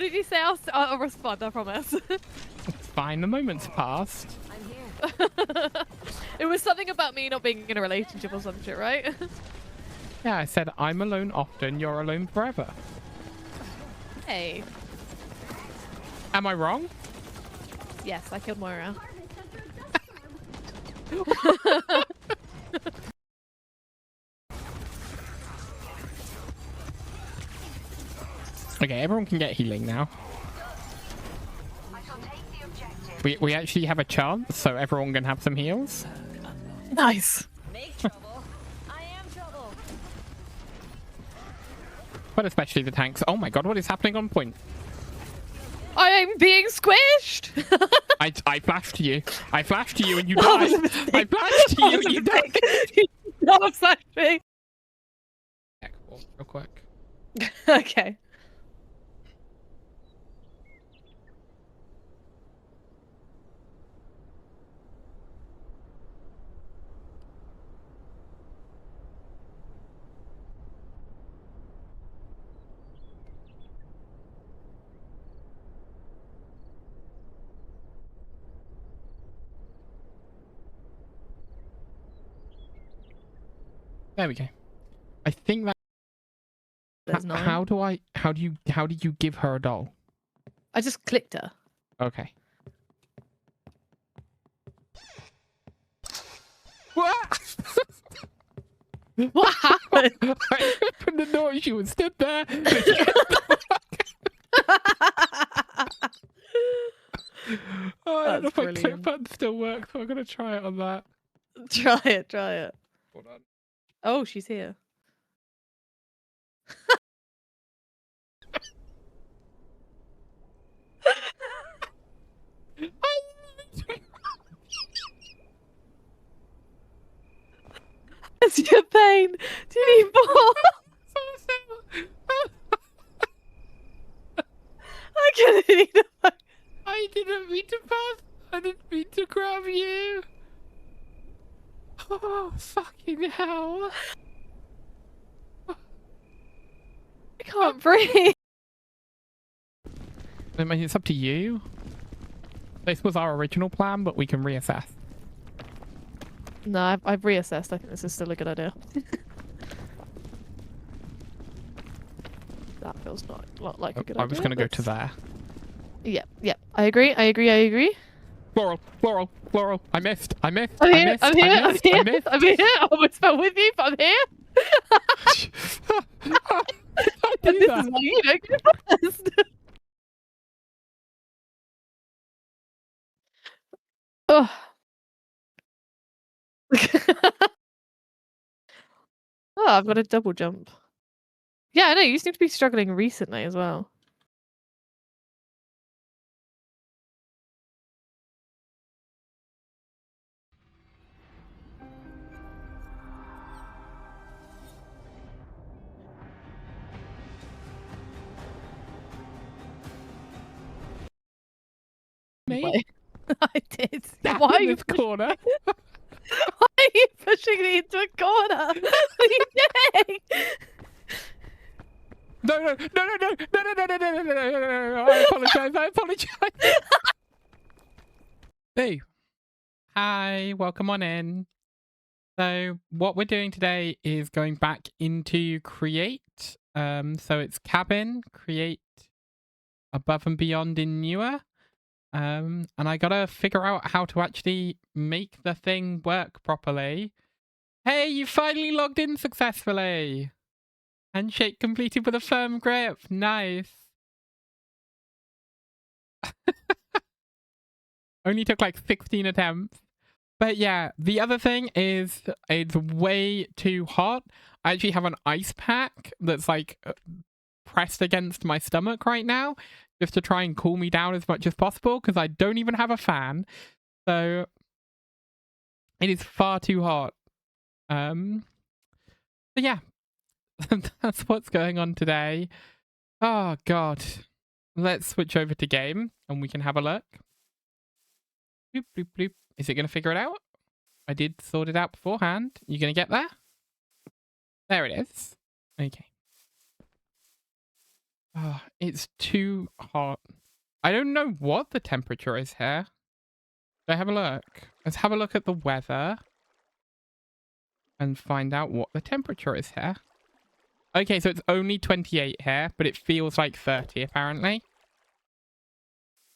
did you say? I'll respond, I promise. It's fine, the moment's passed. I'm here. It was something about me not being in a relationship or some shit, right? Yeah, I said I'm alone often, you're alone forever. Hey. Am I wrong? Yes, I killed Moira. Okay, everyone can get healing now. We actually have a chance, so everyone can have some heals. Nice. Make trouble. I am trouble. But especially the tanks. Oh my god, what is happening on point? I am being squished. I flashed to you. I flashed to you and you died. I flashed to you and you died. Not flash me. Real quick. Okay. There we go. I think that. How do you give her a doll? I just clicked her. Okay. What? What happened? I opened the door. She was stood there. Oh, I don't know if my click button still works, so I'm gonna try it on that. Try it. Try it. Hold on. Oh, she's here. It's your pain. Do you need more? I can't eat it. I didn't mean to pass. I didn't mean to grab you. Oh, fucking hell. I can't breathe. I mean, it's up to you. This was our original plan, but we can reassess. No, I've reassessed. I think this is still a good idea. That feels not like a good idea. I was going to go to there. Yep, yep. I agree. I agree. Floral, floral, floral. I missed. I'm here. I'm here. I'm here. I almost fell with you, but I'm here. This is why you don't get first. Oh. Oh, I've got a double jump. Yeah, I know. You seem to be struggling recently as well. Me? I did. Why are you in this corner? Why are you pushing me into a corner? What are you doing? No. I apologize. Hey. Hi, welcome on in. So what we're doing today is going back into create. So it's cabin, create, above and beyond in newer. And I gotta figure out how to actually make the thing work properly. Hey, you finally logged in successfully. Handshake completed with a firm grip. Nice. Only took like 16 attempts. But yeah, the other thing is it's way too hot. I actually have an ice pack that's like pressed against my stomach right now just to try and cool me down as much as possible because I don't even have a fan. So it is far too hot. So yeah, that's what's going on today. Oh god. Let's switch over to game and we can have a look. Bloop, bloop, bloop. Is it going to figure it out? I did sort it out beforehand. You going to get there? There it is. Okay. It's too hot. I don't know what the temperature is here. Should I have a look? Let's have a look at the weather and find out what the temperature is here. Okay, so it's only 28 here, but it feels like 30 apparently.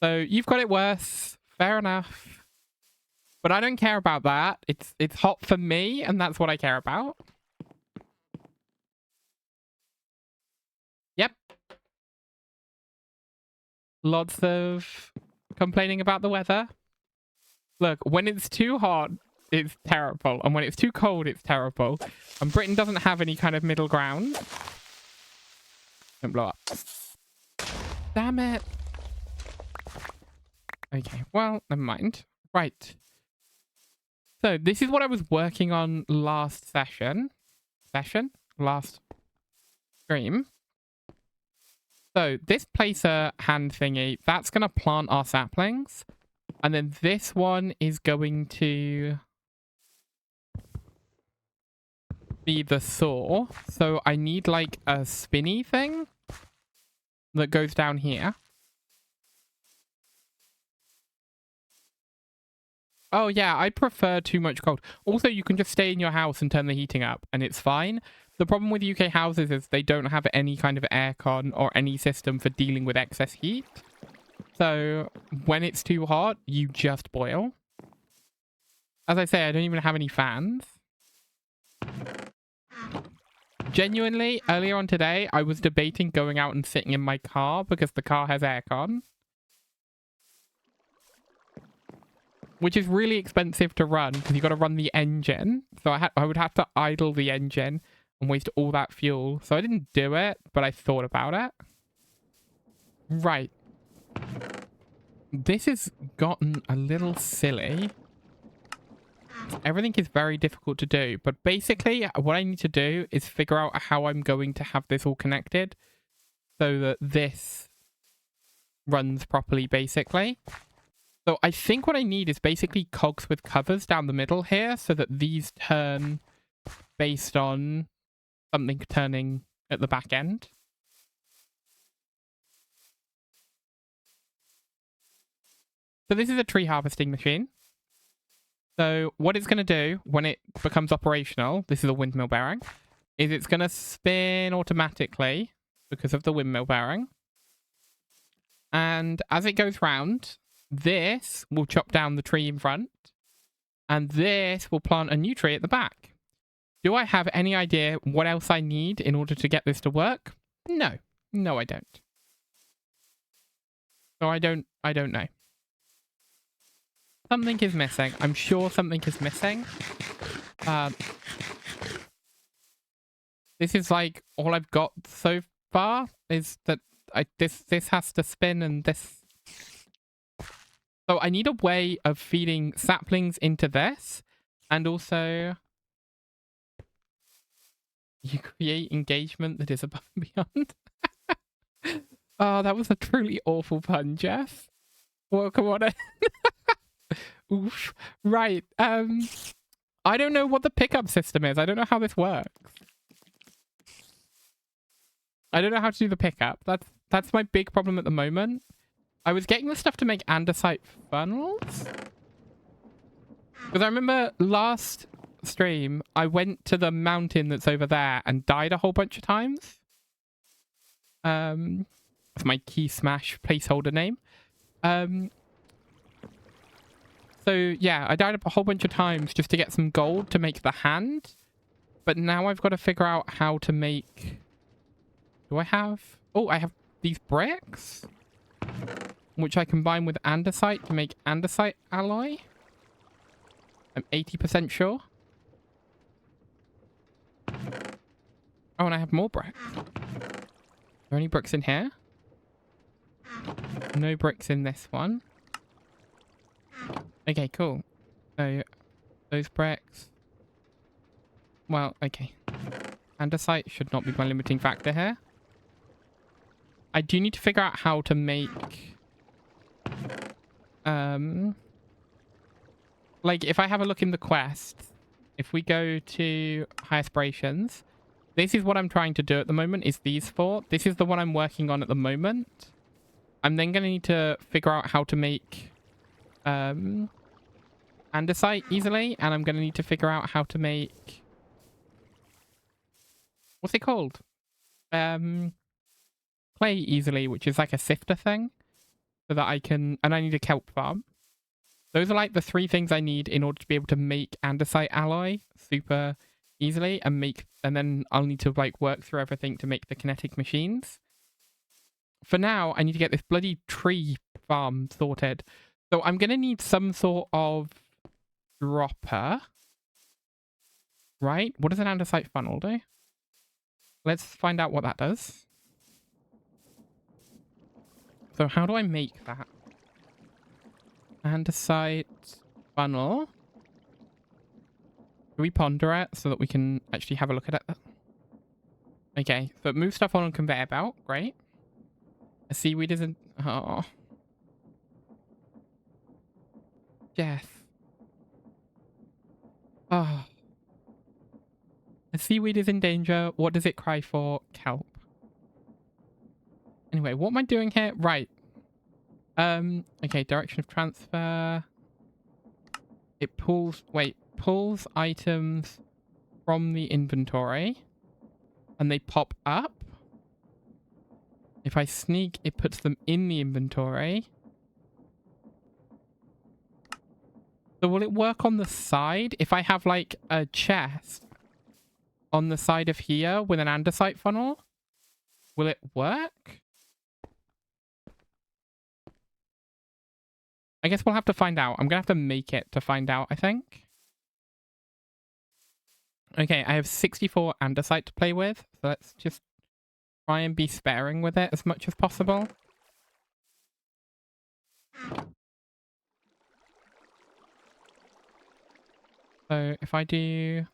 So you've got it worse. Fair enough. But I don't care about that. It's hot for me, and that's what I care about. Yep. Lots of complaining about the weather. Look, when it's too hot, it's terrible. And when it's too cold, it's terrible. And Britain doesn't have any kind of middle ground. Don't blow up. Damn it. Okay, well, never mind. Right. So, this is what I was working on last session. Last stream. So, this placer hand thingy, that's going to plant our saplings. And then this one is going to be the saw. So I need like a spinny thing that goes down here. Oh yeah, I prefer too much cold. Also, you can just stay in your house and turn the heating up and it's fine. The problem with UK houses is they don't have any kind of aircon or any system for dealing with excess heat. So when it's too hot, you just boil. As I say, I don't even have any fans. Genuinely, earlier on today, I was debating going out and sitting in my car because the car has aircon. Which is really expensive to run because you got to run the engine. So I would have to idle the engine and waste all that fuel. So I didn't do it, but I thought about it. Right. This has gotten a little silly. Everything is very difficult to do, but basically what I need to do is figure out how I'm going to have this all connected so that this runs properly, basically. So I think what I need is basically cogs with covers down the middle here so that these turn based on something turning at the back end. So this is a tree harvesting machine. So what it's going to do when it becomes operational, this is a windmill bearing, is it's going to spin automatically because of the windmill bearing. And as it goes round, this will chop down the tree in front. And this will plant a new tree at the back. Do I have any idea what else I need in order to get this to work? No. No, I don't. So I don't know. Something is missing. I'm sure something is missing. This is like all I've got so far is that this has to spin and this. So I need a way of feeding saplings into this, and also you create engagement that is above and beyond. Oh, that was a truly awful pun, Jeff. Welcome on in. Oof. Right. I don't know what the pickup system is. I don't know how this works. I don't know how to do the pickup. That's my big problem at the moment. I was getting the stuff to make andesite funnels. Because I remember last stream, I went to the mountain that's over there and died a whole bunch of times. That's my key smash placeholder name. So yeah, I died a whole bunch of times just to get some gold to make the hand. But now I've got to figure out how to make... Do I have... Oh, I have these bricks. Which I combine with andesite to make andesite alloy. I'm 80% sure. Oh, and I have more bricks. Are there any bricks in here? No bricks in this one. Okay, cool. So, those bricks. Well, okay. Andesite should not be my limiting factor here. I do need to figure out how to make... Like, if I have a look in the quest, if we go to high aspirations, This is what I'm trying to do at the moment, is these 4. This is the one I'm working on at the moment. I'm then going to need to figure out how to make andesite easily, and I'm going to need to figure out how to make... What's it called? Clay easily, which is like a sifter thing, so that I can... And I need a kelp farm. Those are like the 3 things I need in order to be able to make andesite alloy super easily, and then I'll need to like work through everything to make the kinetic machines. For now, I need to get this bloody tree farm sorted. So I'm going to need some sort of dropper. Right? What does an andesite funnel do? Let's find out what that does. So how do I make that? Andesite funnel. Do we ponder it so that we can actually have a look at it? Okay, so it moves stuff on a conveyor belt. Great. A seaweed isn't... Oh. Death. Oh. A seaweed is in danger. What does it cry for? Kelp. Anyway, what am I doing here? Right. Okay, direction of transfer. It pulls... Wait. Pulls items from the inventory. And they pop up. If I sneak, it puts them in the inventory. So will it work on the side? If I have like a chest on the side of here with an andesite funnel, will it work? I guess we'll have to find out. I'm going to have to make it to find out, I think. Okay, I have 64 andesite to play with. So let's just try and be sparing with it as much as possible. So if I do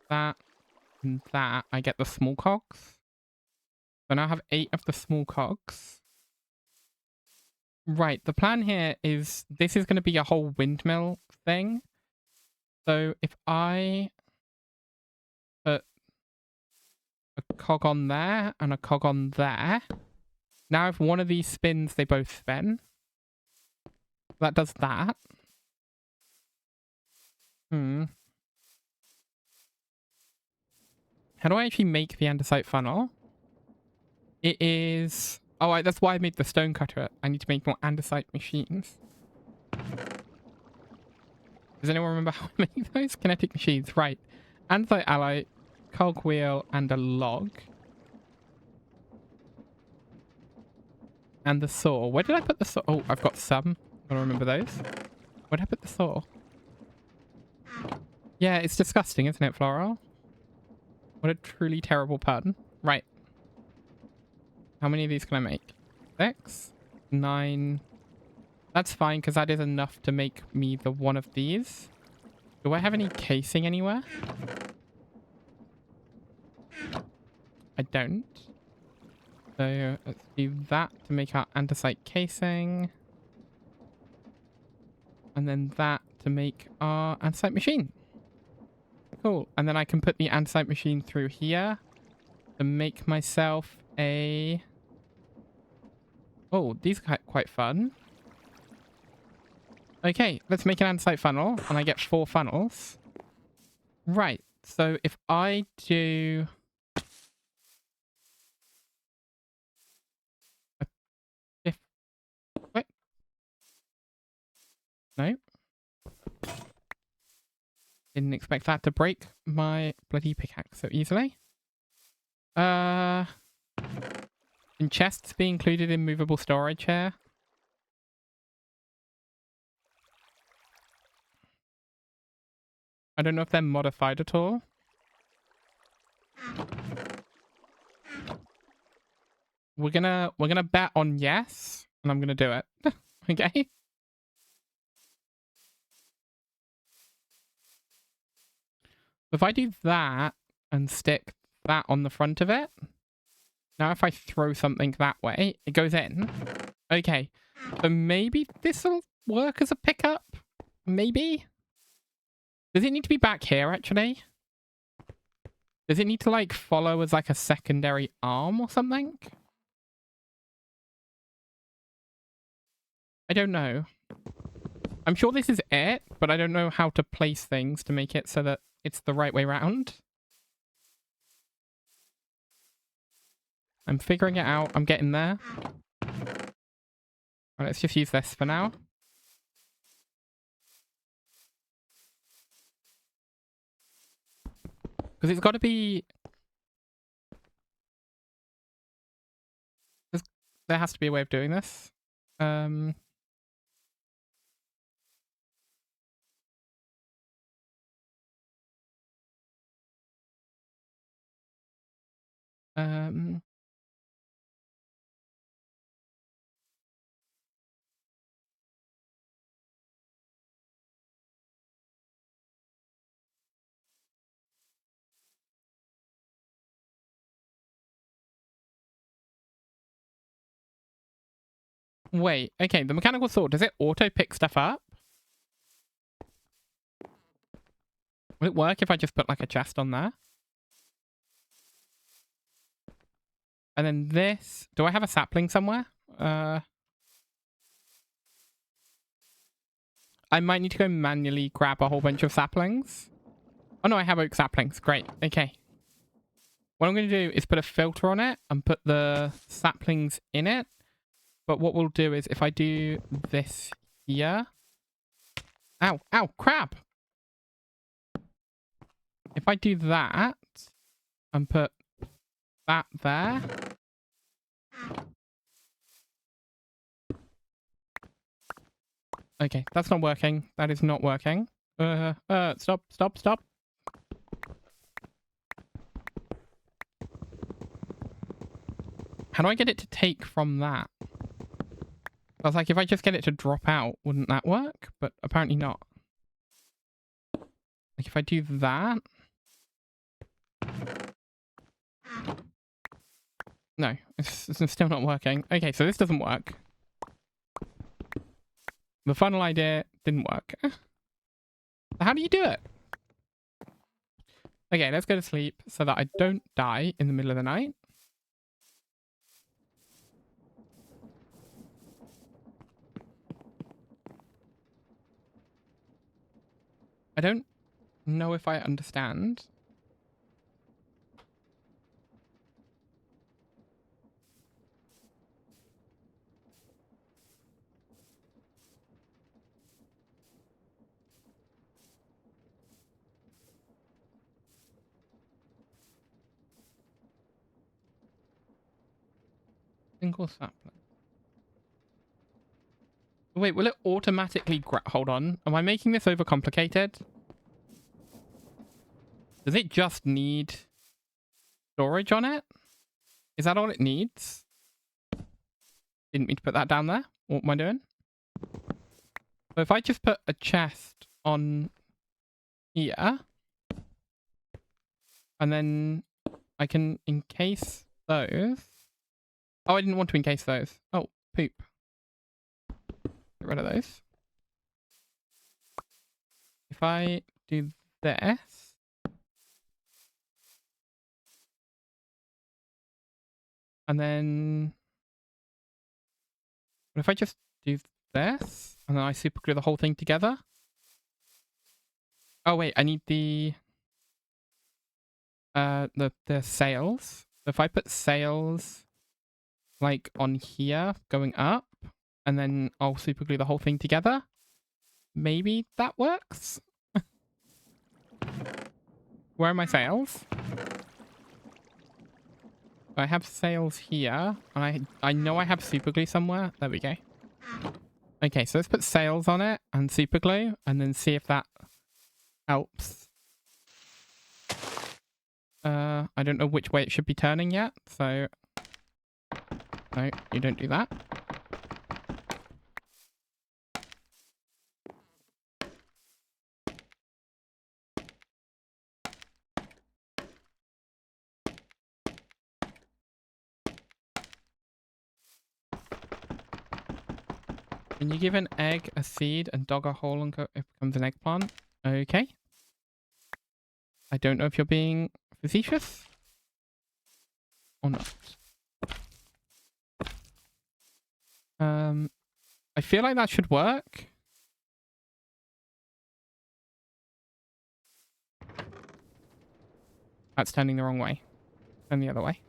that and that, I get the small cogs. So now I have 8 of the small cogs. Right, the plan here is this is going to be a whole windmill thing. So if I put a cog on there and a cog on there, now if one of these spins, they both spin. That does that. How do I actually make the andesite funnel? It is... Oh, that's why I made the stone cutter. I need to make more andesite machines. Does anyone remember how I made those? Kinetic machines, right. Andesite alloy, cogwheel, and a log. And the saw. Where did I put the saw? Oh, I've got some. Gotta remember those. Where did I put the saw? Yeah, it's disgusting, isn't it, Floral? What a truly terrible pun. Right. How many of these can I make? 6? 9. That's fine, because that is enough to make me the one of these. Do I have any casing anywhere? I don't. So let's do that to make our andesite casing. And then that to make our andesite machine. Cool. And then I can put the andesite machine through here to make myself a... Oh, these are quite fun. Okay, let's make an andesite funnel, and I get 4 funnels. Right, so if I do... What? No. Didn't expect that to break my bloody pickaxe so easily. Can chests be included in movable storage here? I don't know if they're modified at all. We're gonna bet on yes, and I'm gonna do it. Okay. If I do that and stick that on the front of it, now if I throw something that way, it goes in. Okay, so maybe this will work as a pickup? Maybe? Does it need to be back here, actually? Does it need to like follow as like a secondary arm or something? I don't know. I'm sure this is it, but I don't know how to place things to make it so that it's the right way round. I'm figuring it out. I'm getting there. Right, let's just use this for now. Because it's got to be... There has to be a way of doing this. Um... Wait, okay, the mechanical sword, does it auto pick stuff up? Will it work if I just put like a chest on there? And then this, do I have a sapling somewhere? I might need to go manually grab a whole bunch of saplings. Oh no, I have oak saplings, great, okay. What I'm going to do is put a filter on it and put the saplings in it. But what we'll do is if I do this here... Ow, ow, crab! If I do that and put that there... Okay, that's not working. That is not working. Stop, stop, stop. How do I get it to take from that? I was like, if I just get it to drop out, wouldn't that work? But apparently not. Like, if I do that... No, it's still not working. Okay, so this doesn't work. The final idea didn't work. How do you do it? Okay, let's go to sleep so that I don't die in the middle of the night. I don't know if I understand. Single sapling. Wait, will it automatically hold on? Am I making this overcomplicated? Does it just need storage on it? Is that all it needs? Didn't mean to put that down there. What am I doing? So if I just put a chest on here, and then I can encase those. Oh, I didn't want to encase those. Oh, poop. Get rid of those. If I do this, and then what if I just do this, and then I super glue the whole thing together? Oh wait, I need the sails. So if I put sails like on here going up, and then I'll super glue the whole thing together, maybe that works. Where are my sails? I have sails here. I know I have super glue somewhere. There we go. Okay, so let's put sails on it and super glue, and then see if that helps. I don't know which way it should be turning yet, so... No, you don't do that. When you give an egg a seed and dog a hole and it becomes an eggplant. Okay. I don't know if you're being facetious? Or not? I feel like that should work. That's turning the wrong way. Turn the other way.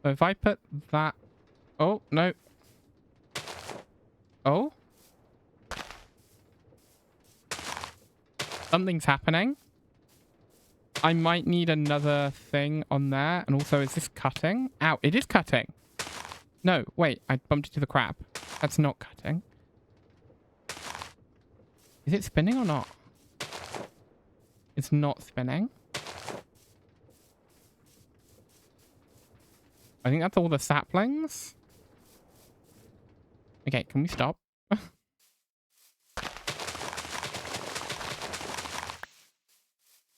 So if I put that... Oh, no. Oh? Something's happening. I might need another thing on there. And also, is this cutting? Ow, it is cutting. No, wait. I bumped into the crab. That's not cutting. Is it spinning or not? It's not spinning. I think that's all the saplings. Okay, can we stop?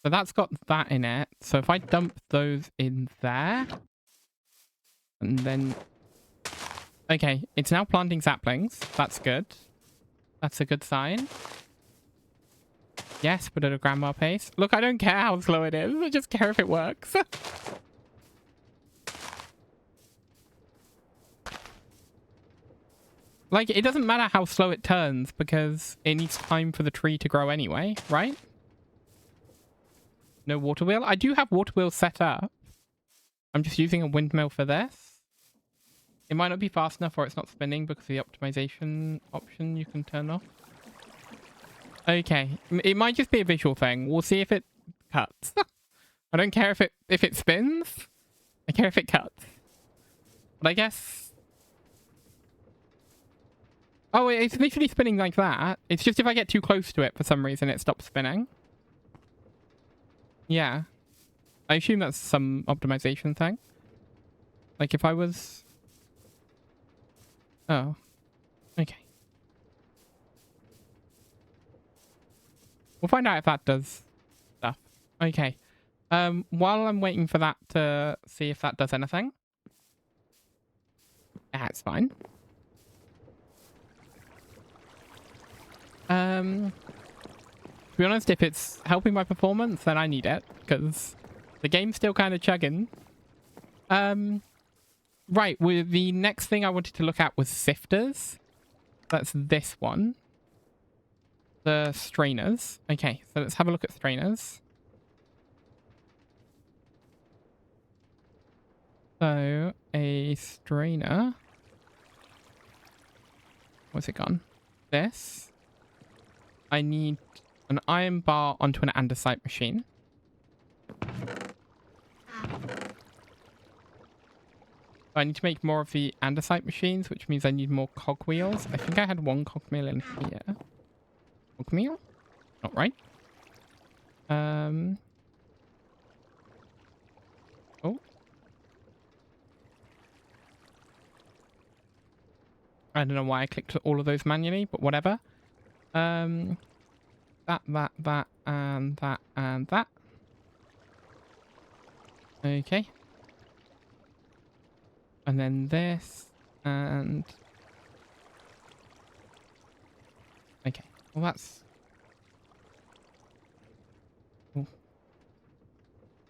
So that's got that in it. So if I dump those in there, and then... Okay, it's now planting saplings. That's good. That's a good sign. Yes, but at a grandma pace. Look, I don't care how slow it is. I just care if it works. Like, it doesn't matter how slow it turns because it needs time for the tree to grow anyway, right? No water wheel? I do have water wheels set up. I'm just using a windmill for this. It might not be fast enough or it's not spinning because of the optimization option you can turn off. Okay. It might just be a visual thing. We'll see if it cuts. I don't care if it spins. I care if it cuts. But I guess... Oh, it's literally spinning like that. It's just if I get too close to it for some reason, it stops spinning. Yeah. I assume that's some optimization thing. Like if I was... Oh. Okay. We'll find out if that does stuff. Okay. While I'm waiting for that to see if that does anything. That's fine. To be honest, if it's helping my performance, then I need it, because the game's still kind of chugging. Right, well, the next thing I wanted to look at was sifters. That's this one. The strainers. Okay, so let's have a look at strainers. So, a strainer. Where's it gone? This. I need an iron bar onto an andesite machine. I need to make more of the andesite machines, which means I need more cogwheels. I think I had one cogwheel in here. Cogwheel? Not right. Oh. I don't know why I clicked all of those manually, but whatever. That, and that, and that. Okay. And then this, and... Okay. Well, that's... Ooh.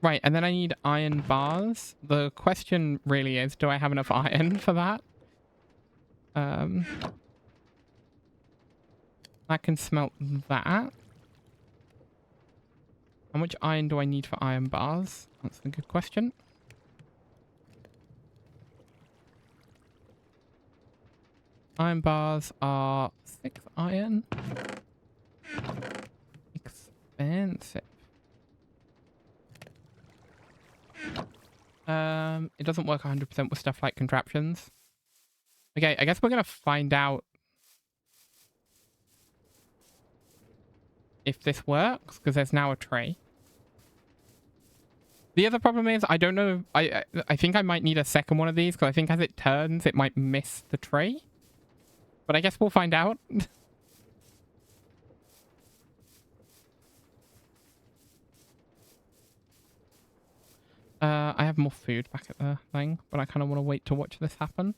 Right, and then I need iron bars. The question really is, do I have enough iron for that? I can smelt that. How much iron do I need for iron bars? That's a good question. Iron bars are 6 iron. Expensive. It doesn't work 100% with stuff like contraptions. Okay, I guess we're gonna find out if this works, because there's now a tray. The other problem is, I don't know, I think I might need a second one of these, because I think as it turns, it might miss the tray. But I guess we'll find out. I have more food back at the thing, but I kind of want to wait to watch this happen.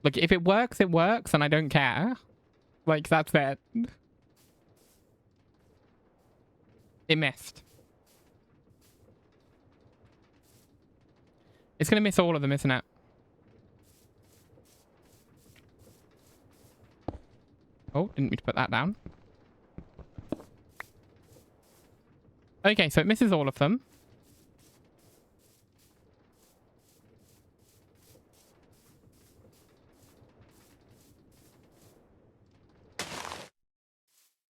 Look, if it works, and I don't care. Like, that's it. It missed. It's gonna miss all of them, isn't it? Oh, didn't mean to put that down. Okay, so it misses all of them.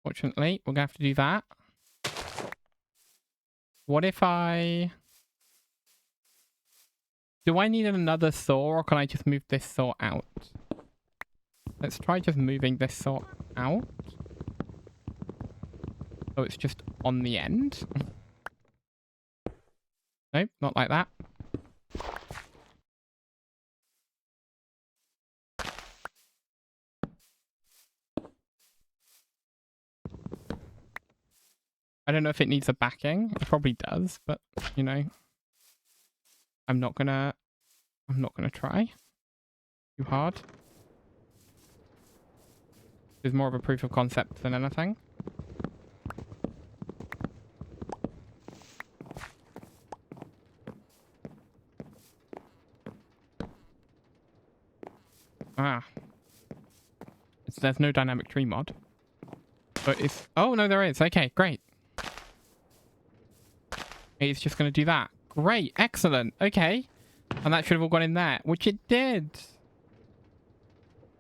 Fortunately, we're gonna have to do that. What if I... Do I need another saw, or can I just move this saw out? Let's try just moving this saw out. So it's just on the end. Nope, not like that. I don't know if it needs a backing. It probably does, but, you know, I'm not gonna try too hard. It's more of a proof of concept than anything. Ah. There's no dynamic tree mod. But it's... Oh, no, there is. Okay, great. It's just going to do that. Great. Excellent. Okay. And that should have all gone in there, which it did.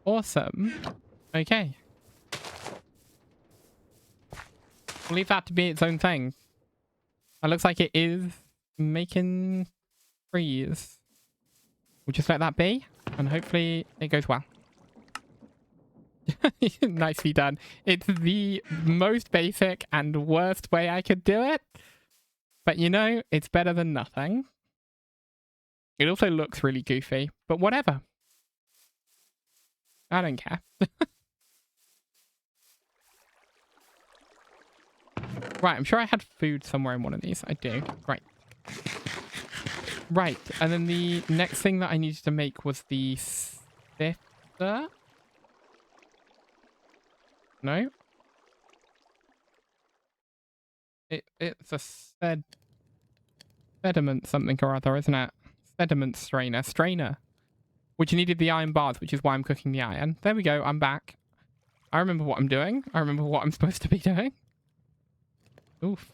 Awesome. Okay. We'll leave that to be its own thing. It looks like it is making trees. We'll just let that be, and hopefully it goes well. Nicely done. It's the most basic and worst way I could do it. But you know, it's better than nothing. It also looks really goofy, but whatever. I don't care. Right, I'm sure I had food somewhere in one of these. I do. Right. Right, and then the next thing that I needed to make was the sifter. No? It's a sediment something or other, isn't it? Sediment strainer. Strainer. Which needed the iron bars, which is why I'm cooking the iron. There we go, I'm back. I remember what I'm doing. I remember what I'm supposed to be doing. Oof.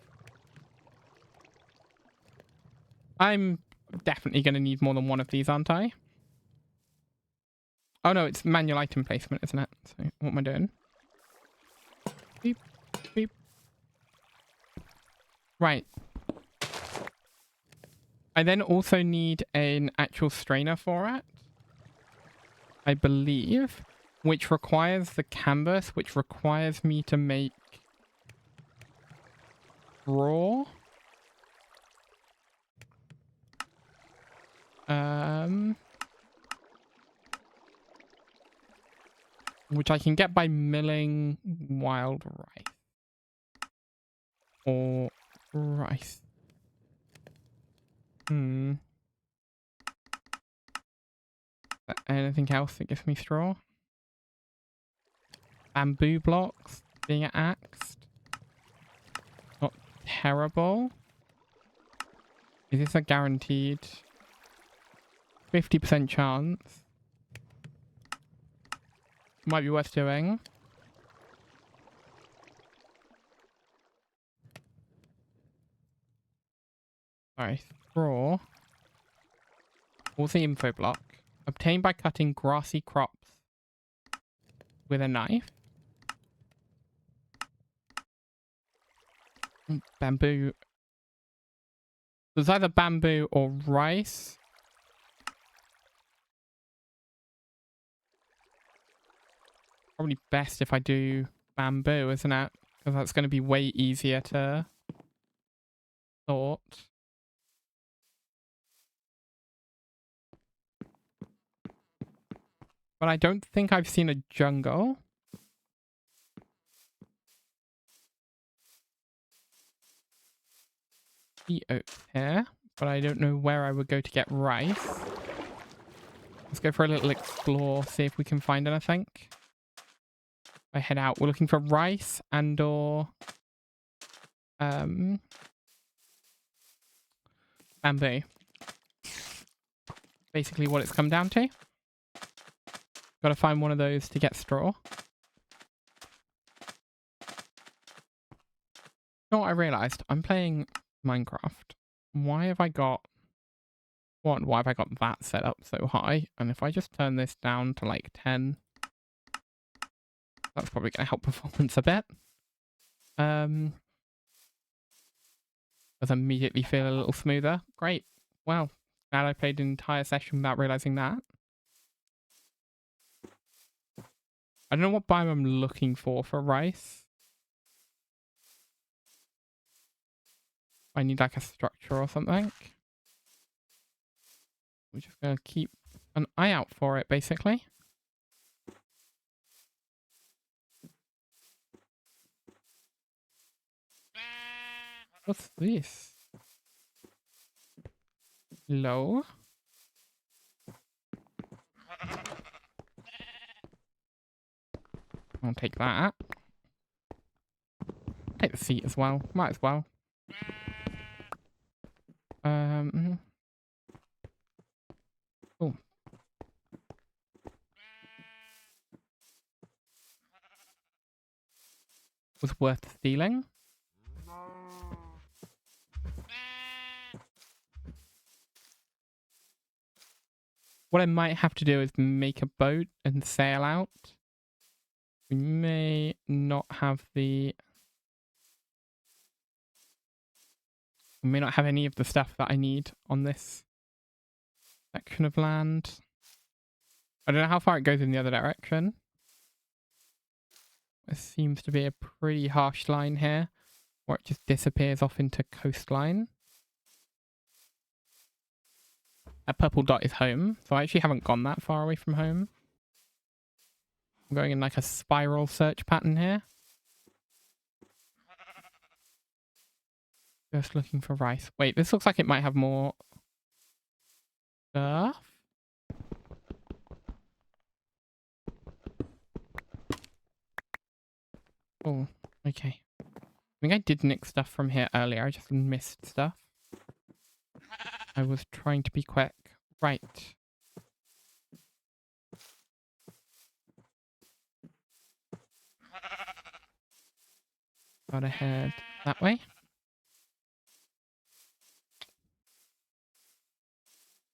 I'm definitely going to need more than one of these, aren't I? Oh no, it's manual item placement, isn't it? So, what am I doing? Beep, beep. Right. I then also need an actual strainer for it, I believe, which requires the canvas, which requires me to make raw. Which I can get by milling wild rice. Or rice. Anything else that gives me straw? Bamboo blocks being axed. Not terrible. Is this a guaranteed 50% chance? Might be worth doing. Alright, straw. What's the info block? Obtained by cutting grassy crops with a knife. Bamboo. There's either bamboo or rice. Probably best if I do bamboo, isn't it? Because that's going to be way easier to sort. But I don't think I've seen a jungle. The oats here, but I don't know where I would go to get rice. Let's go for a little explore, see if we can find anything. I head out. We're looking for rice and or bamboo. Basically what it's come down to. Gotta find one of those to get straw. You know what I realized? I'm playing Minecraft. Why have I got that set up so high? And if I just turn this down to like 10, that's probably going to help performance a bit. Does immediately feel a little smoother. Great. Well, glad I played an entire session without realizing that. I don't know what biome I'm looking for rice. I need like a structure or something. We're just going to keep an eye out for it, basically. What's this? Hello? I'll take that. Take the seat as well. Might as well. Oh. Was worth stealing. What I might have to do is make a boat and sail out. We may not have the... We may not have any of the stuff that I need on this section of land. I don't know how far it goes in the other direction. There seems to be a pretty harsh line here, where it just disappears off into coastline. That purple dot is home, so I actually haven't gone that far away from home. I'm going in like a spiral search pattern here. Just looking for rice. Wait, this looks like it might have more stuff. Oh, okay. I think I did nick stuff from here earlier. I just missed stuff. I was trying to be quick. Right. Gotta head that way.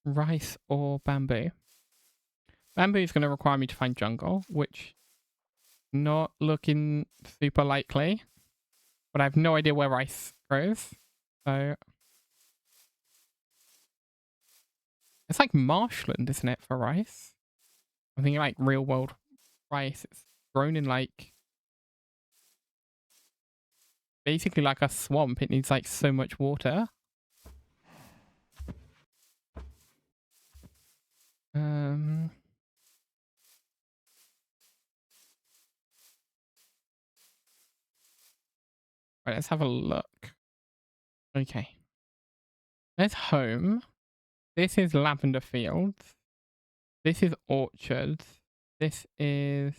Rice or bamboo? Bamboo is going to require me to find jungle, which not looking super likely. But I have no idea where rice grows. So it's like marshland, isn't it, for rice? I'm thinking like real world rice. It's grown in like basically like a swamp. It needs like so much water. Right, let's have a look. Okay. There's home. This is lavender fields. This is orchards. This is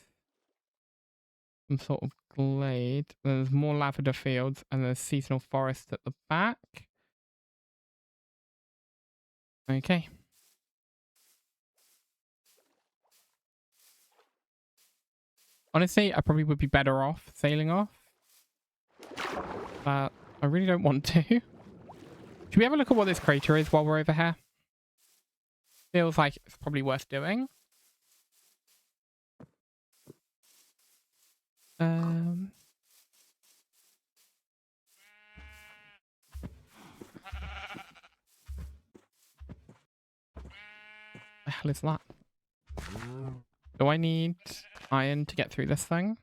some sort of glade. There's more lavender fields and there's seasonal forest at the back. Okay. Honestly, I probably would be better off sailing off. But I really don't want to. Should we have a look at what this crater is while we're over here? Feels like it's probably worth doing. What the hell is that? Do I need iron to get through this thing?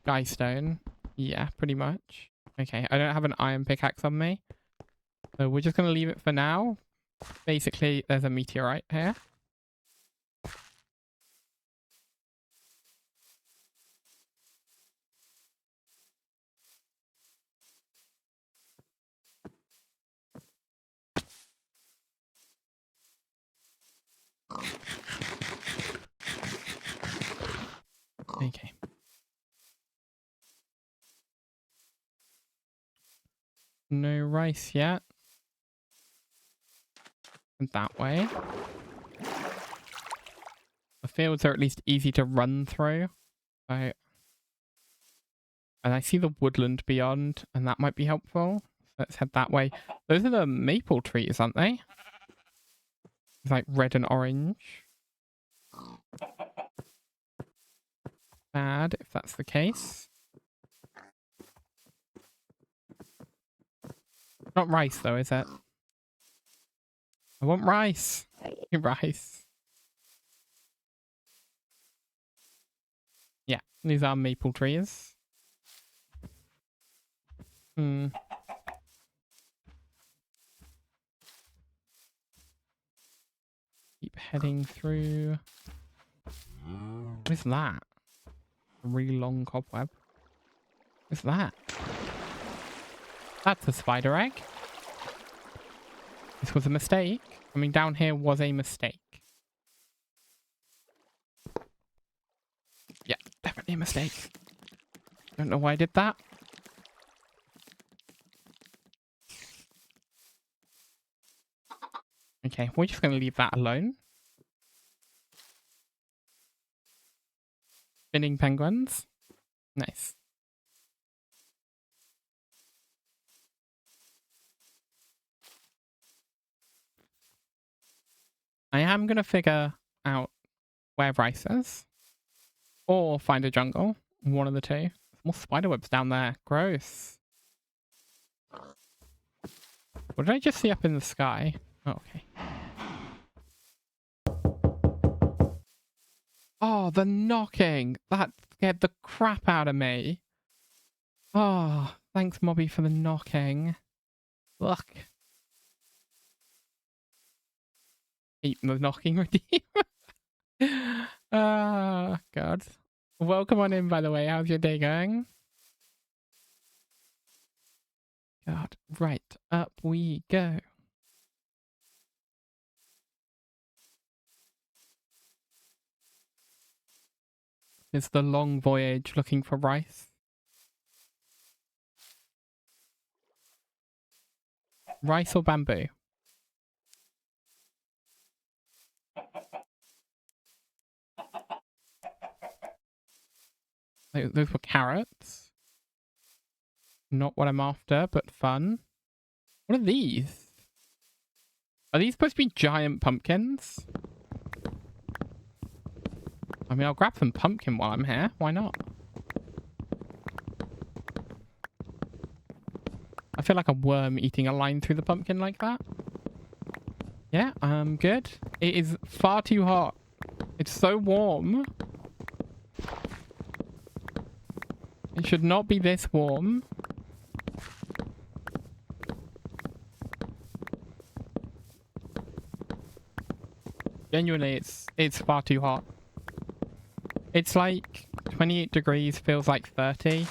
Guy stone. Yeah, pretty much. Okay, I don't have an iron pickaxe on me. So we're just going to leave it for now. Basically, there's a meteorite here. Okay. No rice yet. And that way. The fields are at least easy to run through. And I see the woodland beyond, and that might be helpful. So let's head that way. Those are the maple trees, aren't they? It's like red and orange. Bad, if that's the case. Not rice, though, is it? I want rice. Rice. Yeah, these are maple trees. Hmm. Keep heading through. What is that? A really long cobweb. What's that? That's a spider egg. This was a mistake. Coming down here was a mistake. Yeah, definitely a mistake. Don't know why I did that. Okay, we're just going to leave that alone. Spinning penguins. Nice. I am going to figure out where rice is. Or find a jungle. One of the two. More spiderwebs down there. Gross. What did I just see up in the sky? Oh, okay. Oh, the knocking. That scared the crap out of me. Oh, thanks, Mobby, for the knocking. Look. Eat the knocking redeem. Ah, God. Welcome on in, by the way. How's your day going? God. Right. Up we go. It's the long voyage looking for rice. Rice or bamboo? Those were carrots. Not what I'm after, but fun. What are these? Are these supposed to be giant pumpkins? I mean, I'll grab some pumpkin while I'm here. Why not? I feel like a worm eating a line through the pumpkin like that. Yeah, I'm good. It is far too hot. It's so warm. It should not be this warm. Genuinely, it's far too hot. It's like 28 degrees, feels like 30.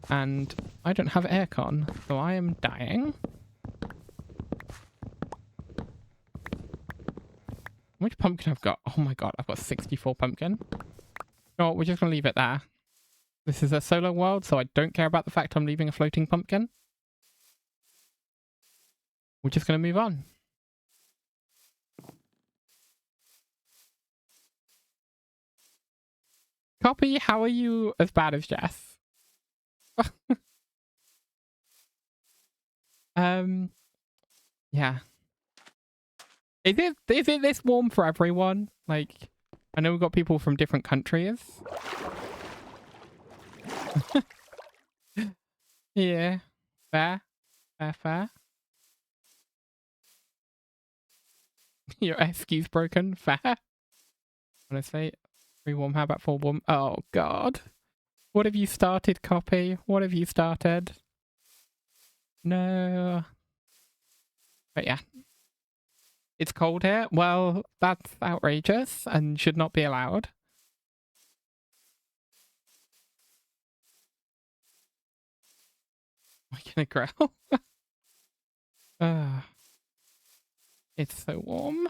And I don't have aircon, so I am dying. How much pumpkin I've got? Oh my god, I've got 64 pumpkin. No, we're just going to leave it there. This is a solo world, so I don't care about the fact I'm leaving a floating pumpkin. We're just going to move on. Copy, how are you as bad as Jess? Yeah. Is it this warm for everyone? Like, I know we've got people from different countries. Yeah. Fair. Fair. Your SQ's broken. Fair. Honestly. 3 warm, how about 4 warm? Oh, God. What have you started, Copy? What have you started? No. But yeah. It's cold here? Well, that's outrageous and should not be allowed. Am I gonna growl? It's so warm.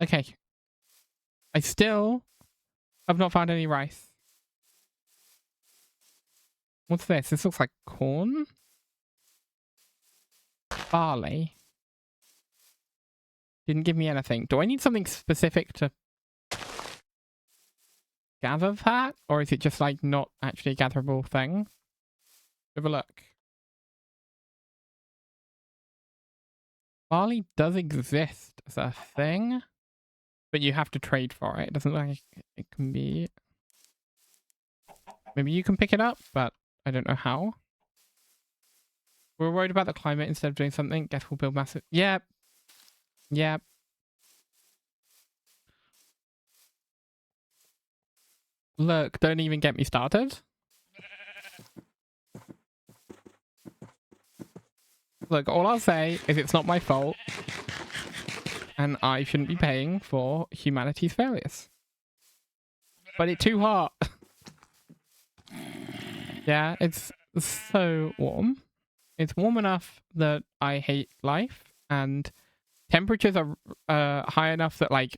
Okay. I still have not found any rice. What's this? This looks like corn? Barley. Didn't give me anything. Do I need something specific to gather that? Or is it just like not actually a gatherable thing? Have a look. Barley does exist as a thing, but you have to trade for it. It doesn't look like it can be... Maybe you can pick it up, but I don't know how. We're worried about the climate instead of doing something. Guess we'll build massive... Yep. Yep. Look, don't even get me started. Look, all I'll say is it's not my fault. And I shouldn't be paying for humanity's failures. But it's too hot. Yeah, it's so warm. It's warm enough that I hate life. And temperatures are high enough that, like,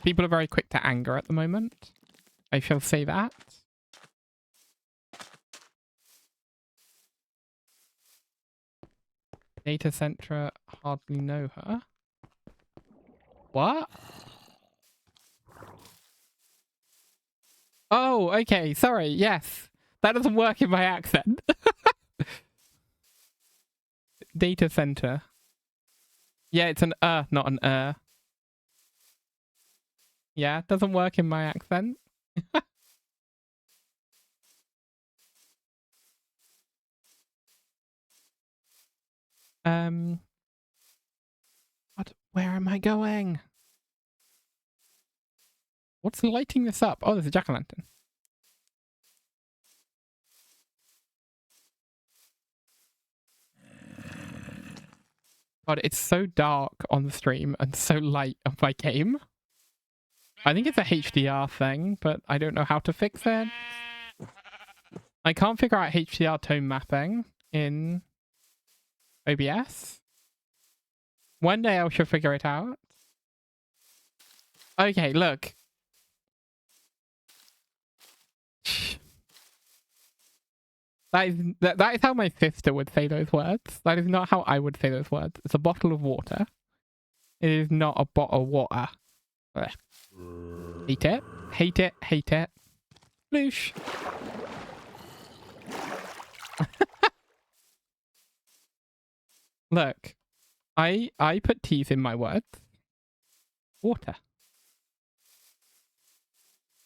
people are very quick to anger at the moment. I shall say that. Data center, hardly know her. What? Oh, okay, sorry, yes. That doesn't work in my accent. Data center. Yeah, it's an not an Yeah, it doesn't work in my accent. What? Where am I going? What's lighting this up? Oh, there's a jack-o'-lantern. God, it's so dark on the stream and so light on my game. I think it's a HDR thing, but I don't know how to fix it. I can't figure out HDR tone mapping in OBS. One day I should figure it out. Okay, look. That is how my sister would say those words. That is not how I would say those words. It's a bottle of water. It is not a bottle of water. Ugh. Hate it. Hate it. Hate it. Bloosh. Look. I put T's in my words. Water.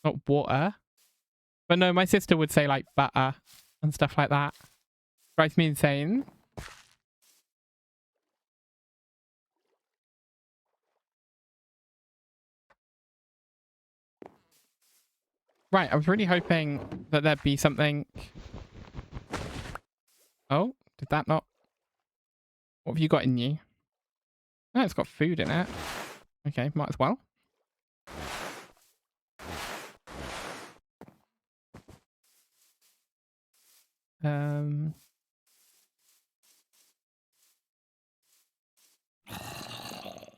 Not water. But no, my sister would say like butter and stuff like that. Drives me insane. Right, I was really hoping that there'd be something... Oh, did that not... What have you got in you? Oh, it's got food in it. Okay, might as well.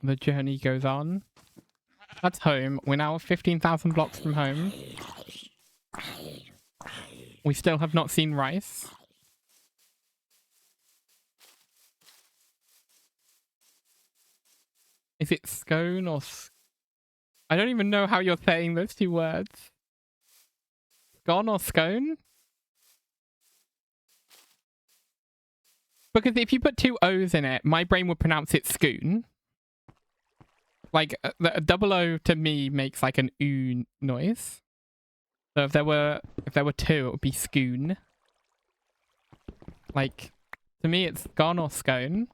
The journey goes on. That's home. We're now 15,000 blocks from home. We still have not seen rice. Is it scone or... I don't even know how you're saying those two words. Scone or scone? Because if you put two O's in it, my brain would pronounce it scoon. Like, a double O to me makes like an oo noise. So if there were two, it would be scoon. Like, to me it's gone or scone.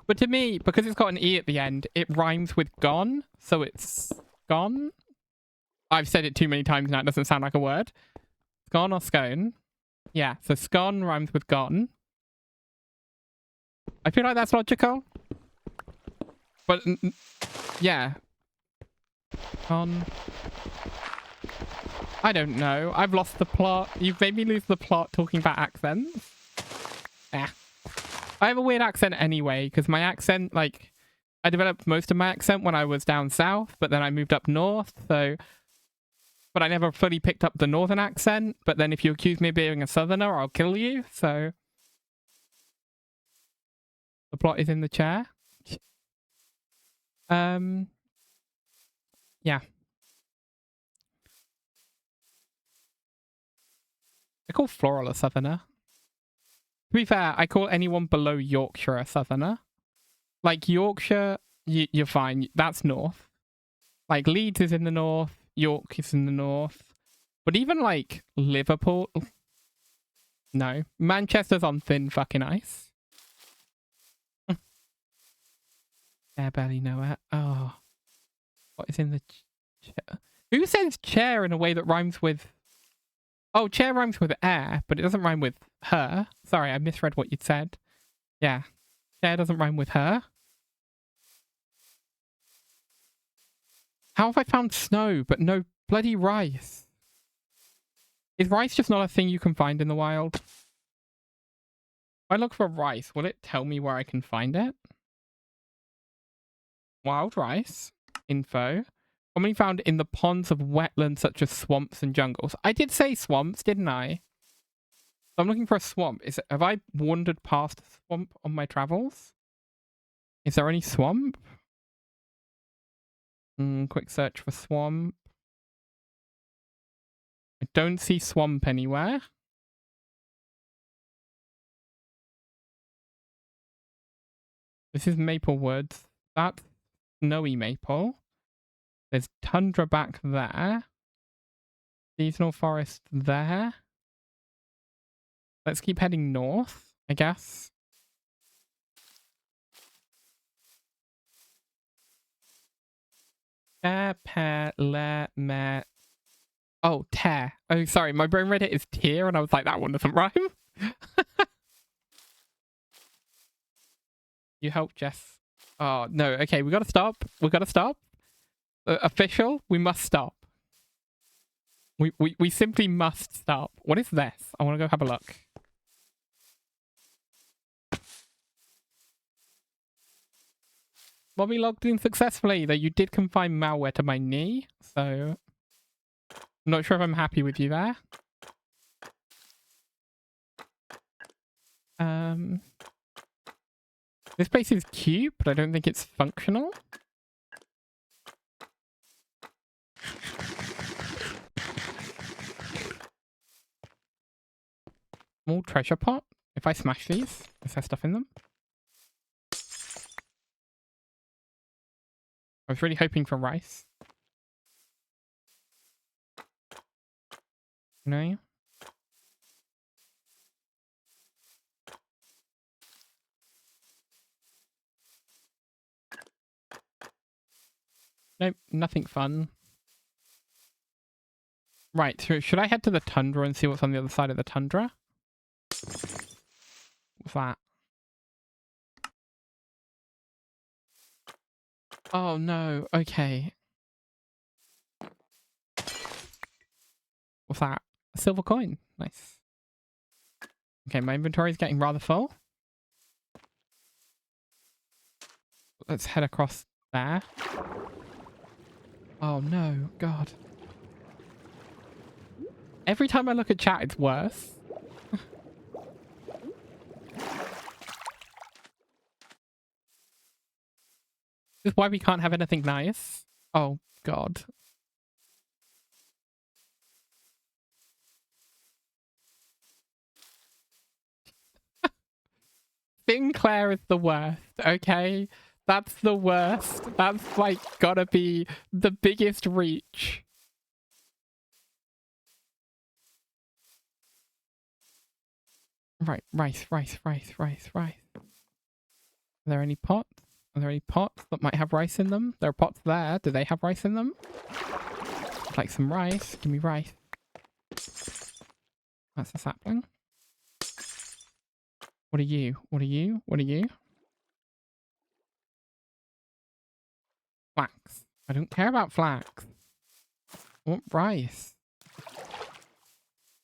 But to me, because it's got an E at the end, it rhymes with gone, so it's gone. I've said it too many times now, it doesn't sound like a word. Scone or scone. Yeah, so scone rhymes with gone. I feel like that's logical. But, yeah. I don't know. I've lost the plot. You've made me lose the plot talking about accents. Ah. I have a weird accent anyway, because my accent, like, I developed most of my accent when I was down south, but then I moved up north, so... But I never fully picked up the northern accent, but then if you accuse me of being a southerner, I'll kill you, so... The plot is in the chair. Yeah. I call Floral a southerner. To be fair, I call anyone below Yorkshire a southerner. Like, Yorkshire, you're fine. That's north. Like, Leeds is in the north. York is in the north. But even, like, Liverpool... No. Manchester's on thin fucking ice. I barely know it. Oh. What is in the chair? Who says chair in a way that rhymes with... Oh, chair rhymes with air, but it doesn't rhyme with her. Sorry, I misread what you'd said. Yeah. Chair doesn't rhyme with her. How have I found snow, but no bloody rice? Is rice just not a thing you can find in the wild? If I look for rice, will it tell me where I can find it? Wild rice. Info. Commonly found in the ponds of wetlands such as swamps and jungles. I did say swamps, didn't I? So I'm looking for a swamp. Have I wandered past a swamp on my travels? Is there any swamp? Quick search for swamp. I don't see swamp anywhere. This is Maple Woods. That's snowy maple. There's tundra back there. Seasonal forest there. Let's keep heading north, I guess. Oh, tear. Oh, sorry. My brain read it as tear, and I was like, that one doesn't rhyme. You help, Jess. Oh, no. Okay, we gotta stop. We gotta stop. Official, we must stop. We simply must stop. What is this? I want to go have a look. Bobby logged in successfully, though you did confine malware to my knee, so... I'm not sure if I'm happy with you there. This place is cute, but I don't think it's functional. Small treasure pot. If I smash these, is there stuff in them? I was really hoping for rice. No. Nope, nothing fun. Right, so should I head to the tundra and see what's on the other side of the tundra? What's that? Oh no, okay. What's that? A silver coin. Nice. Okay, my inventory is getting rather full. Let's head across there. Oh no, God. Every time I look at chat, it's worse. This is why we can't have anything nice. Oh, God. Sinclair is the worst, okay? That's the worst. That's, like, gotta be the biggest reach. Right, rice. Are there any pots? Are there any pots that might have rice in them? There are pots there. Do they have rice in them? I'd like some rice. Give me rice. That's a sapling. What are you? What are you? What are you? Flax. I don't care about flax. I want rice.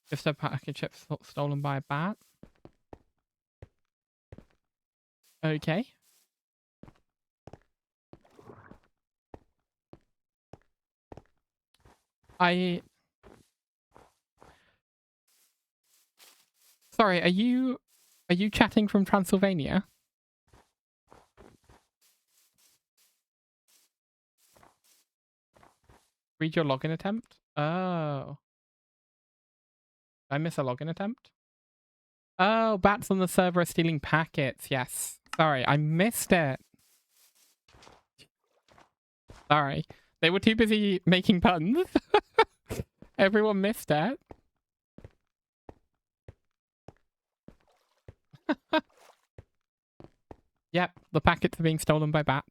Just a pack of chips stolen by a bat. Okay. Sorry, are you chatting from Transylvania? Read your login attempt? Oh. Did I miss a login attempt? Oh, bats on the server are stealing packets. Yes. Sorry, I missed it. Sorry. They were too busy making puns. Everyone missed it. Yep, the packets are being stolen by bats.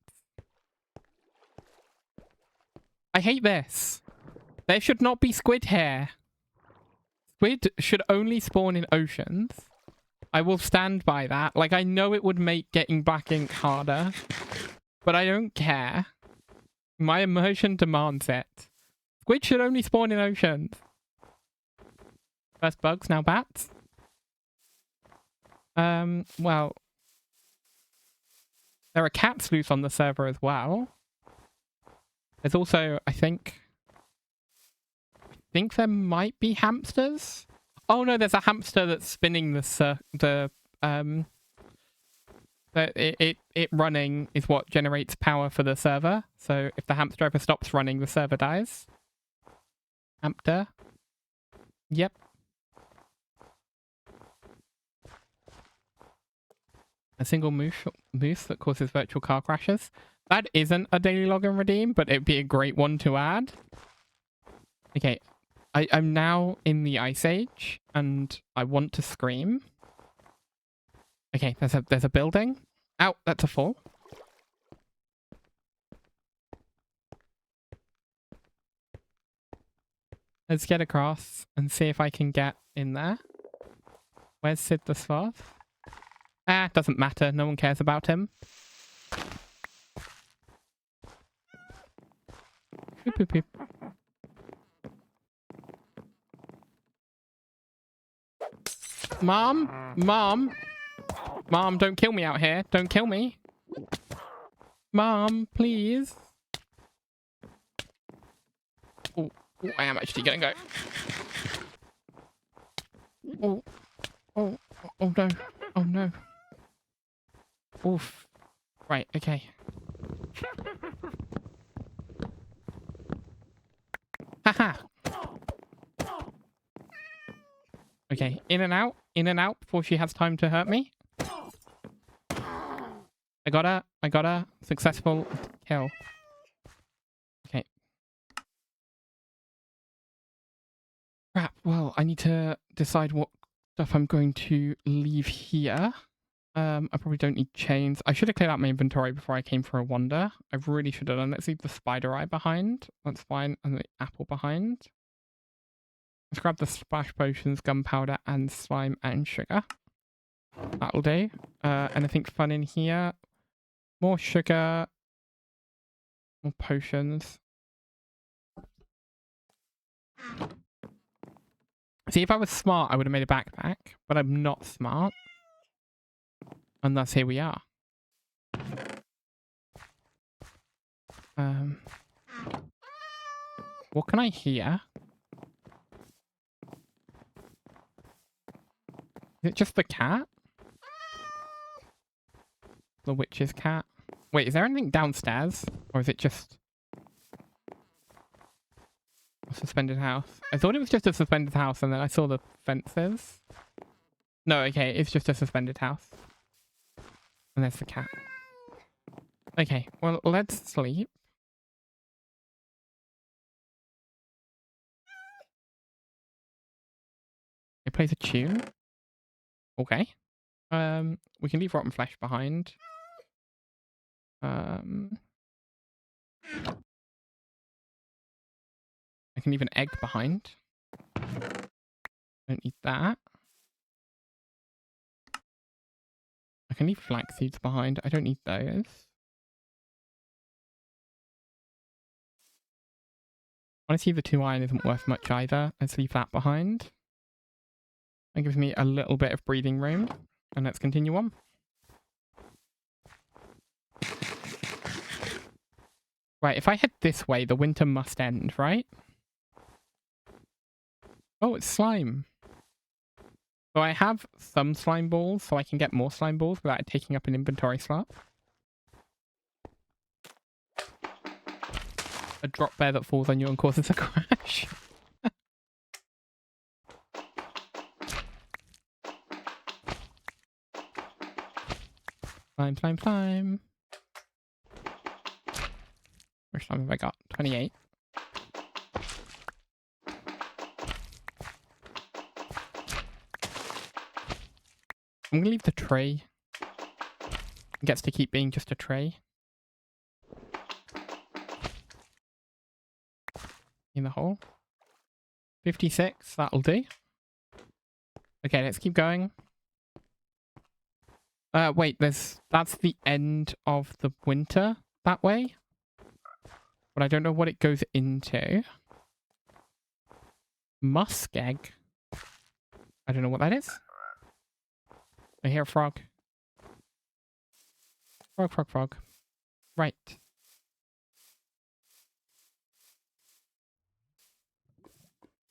I hate this. There should not be squid here. Squid should only spawn in oceans. I will stand by that. Like, I know it would make getting black ink harder, but I don't care. My immersion demands it. Squid should only spawn in oceans. First bugs, now bats. Well, there are cats loose on the server as well. There's also, I think there might be hamsters. Oh no, there's a hamster that's spinning it running is what generates power for the server. So if the hamster ever stops running, the server dies. Hamster. Yep. A single moose that causes virtual car crashes. That isn't a daily log and redeem, but it'd be a great one to add. Okay, I'm now in the Ice Age, and I want to scream. Okay, there's a building. Ow, that's a fall. Let's get across and see if I can get in there. Where's Sid the Sloth? Ah, doesn't matter. No one cares about him. Boop, boop, boop. Mom? Mom? Mom, don't kill me out here. Don't kill me. Mom, please. Oh, I am actually gonna go. Oh, oh, oh no. Oh no. Oof. Right, okay. Haha. Okay, in and out before she has time to hurt me. I got her. Successful kill. Okay. Crap, well, I need to decide what stuff I'm going to leave here. I probably don't need chains. I should have cleared out my inventory before I came for a wander. I really should have done. Let's leave the spider eye behind. That's fine. And the apple behind. Let's grab the splash potions, gunpowder, and slime and sugar. That'll do. Anything fun in here? More sugar. More potions. See, if I was smart, I would have made a backpack. But I'm not smart. And thus here we are. What can I hear? Is it just the cat? The witch's cat? Wait, is there anything downstairs? Or is it just a suspended house? I thought it was just a suspended house and then I saw the fences. No, okay, it's just a suspended house. And there's the cat. Okay, well, let's sleep. It plays a tune. Okay. We can leave rotten flesh behind. I can leave an egg behind. Don't need that. I can leave flax seeds behind. I don't need those. Honestly, the 2 iron isn't worth much either. Let's leave that behind. That gives me a little bit of breathing room. And let's continue on. Right, if I head this way, the winter must end, right? Oh, it's slime. So I have some slime balls, so I can get more slime balls without it taking up an inventory slot. A drop bear that falls on you and causes a crash. Slime, slime, slime. Which slime have I got? 28. I'm gonna leave the tray. It gets to keep being just a tray. In the hole. 56, that'll do. Okay, let's keep going. Wait, that's the end of the winter that way. But I don't know what it goes into. Muskeg. I don't know what that is. I hear a frog. Frog, frog, frog. Right.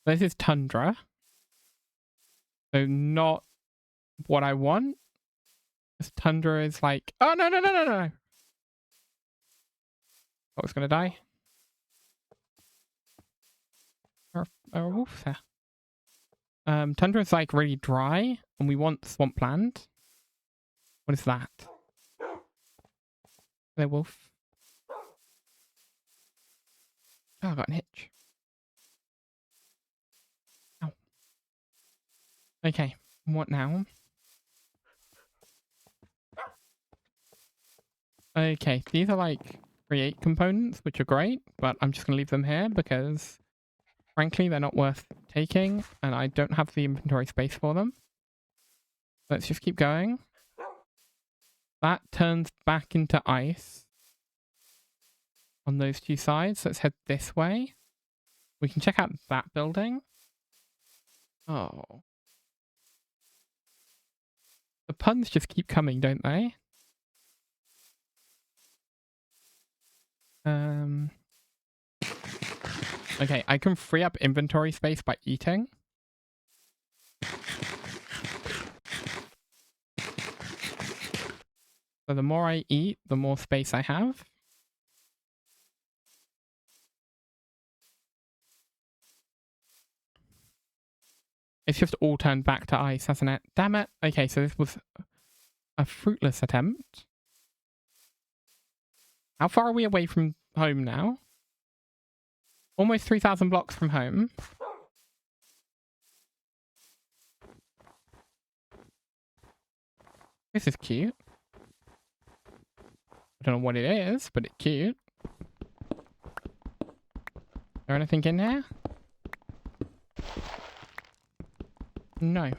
This is tundra. So not what I want. This tundra is like... Oh, no, no, no, no, no. I was going to die. A wolf there. Tundra is like really dry, and we want swampland. What is that? Hello, wolf. Oh, I got an itch. Ow. Okay, what now? Okay, these are like create components, which are great, but I'm just going to leave them here because, frankly, they're not worth taking, and I don't have the inventory space for them. Let's just keep going. That turns back into ice on those two sides. Let's head this way. We can check out that building. Oh. The puns just keep coming, don't they? Okay, I can free up inventory space by eating. So the more I eat, the more space I have. It's just all turned back to ice, hasn't it? Damn it. Okay, so this was a fruitless attempt. How far are we away from home now? Almost 3,000 blocks from home. This is cute. I don't know what it is, but it's cute. Is there anything in there? No.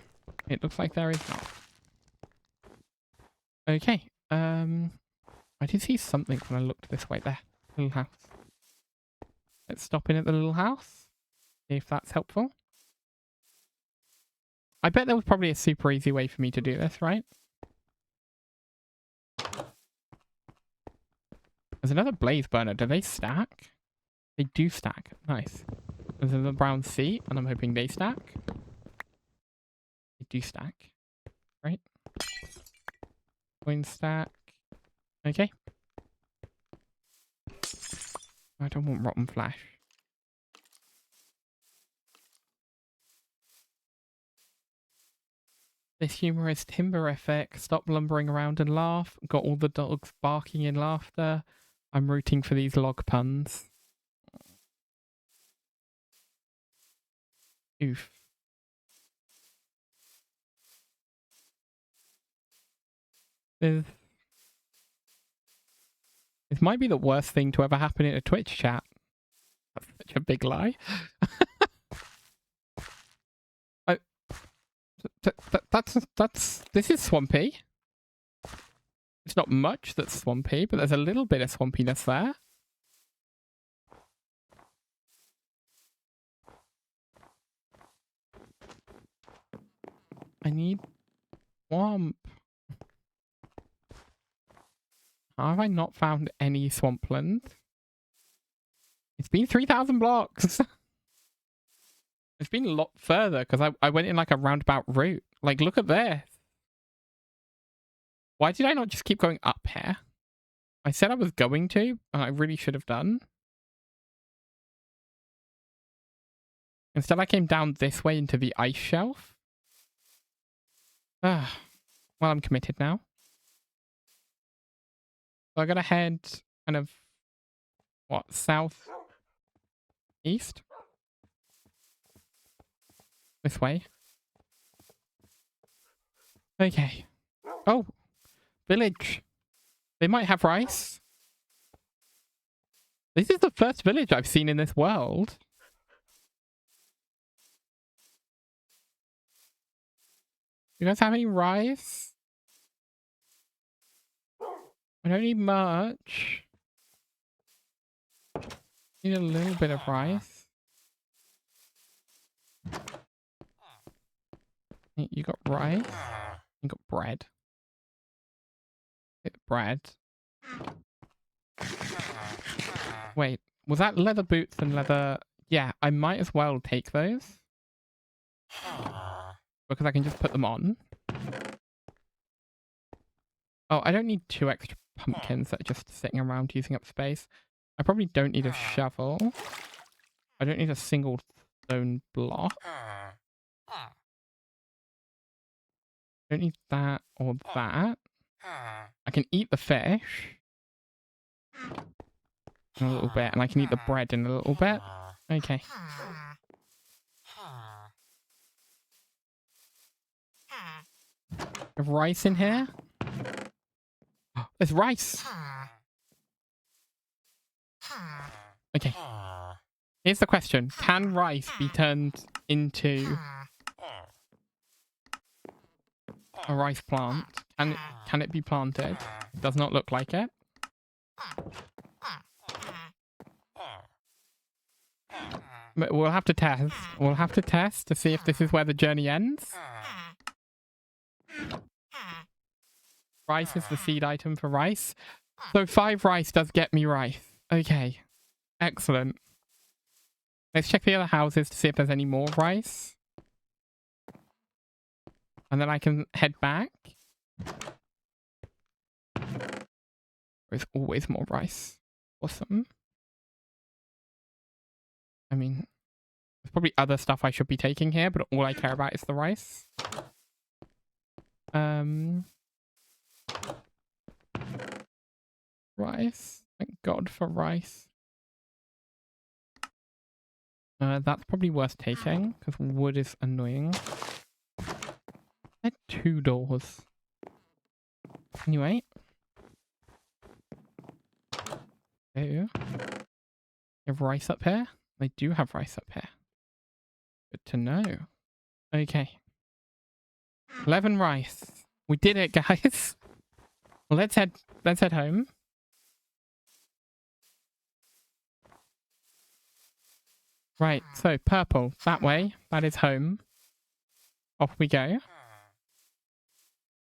It looks like there is not. Okay. I did see something when I looked this way there. Little house. Let's stop in at the little house. See if that's helpful. I bet there was probably a super easy way for me to do this, right? There's another blaze burner. Do they stack? They do stack. Nice. There's another brown seat, and I'm hoping they stack. They do stack. Right? Coin stack. Okay. I don't want rotten flesh. This humor is timberific. Stop lumbering around and laugh. Got all the dogs barking in laughter. I'm rooting for these log puns. Oof. This might be the worst thing to ever happen in a Twitch chat. That's such a big lie. This is swampy. It's not much that's swampy, but there's a little bit of swampiness there. I need swamp. How have I not found any swampland? It's been 3,000 blocks. It's been a lot further because I went in like a roundabout route. Like, look at this. Why did I not just keep going up here? I said I was going to, and I really should have done. Instead, I came down this way into the ice shelf. Well, I'm committed now. So I gotta head kind of, what, south? East? This way. Okay. Oh! Village. They might have rice. This is the first village I've seen in this world. You guys have any rice? I don't need much. Need a little bit of rice. You got rice? You got bread. Get bread. Wait, was that leather boots and leather? Yeah, I might as well take those. Because I can just put them on. Oh, I don't need 2 extra pumpkins that are just sitting around using up space. I probably don't need a shovel. I don't need a single stone block. I don't need that or that. I can eat the fish in a little bit, and I can eat the bread in a little bit. Okay. Have rice in here? There's rice! Okay. Here's the question. Can rice be turned into a rice plant? Can it be planted? Does not look like it. But we'll have to test. We'll have to test to see if this is where the journey ends. Rice is the seed item for rice. So 5 rice does get me rice. Okay. Excellent. Let's check the other houses to see if there's any more rice. And then I can head back. There's always more rice. Awesome. I mean, there's probably other stuff I should be taking here, but all I care about is the rice. Rice. Thank God for rice. That's probably worth taking, because wood is annoying. I had 2 doors. Anyway. Oh. You have rice up here? They do have rice up here. Good to know. Okay. 11 rice. We did it, guys. Well, let's head home. Right, so purple, that way. That is home. Off we go.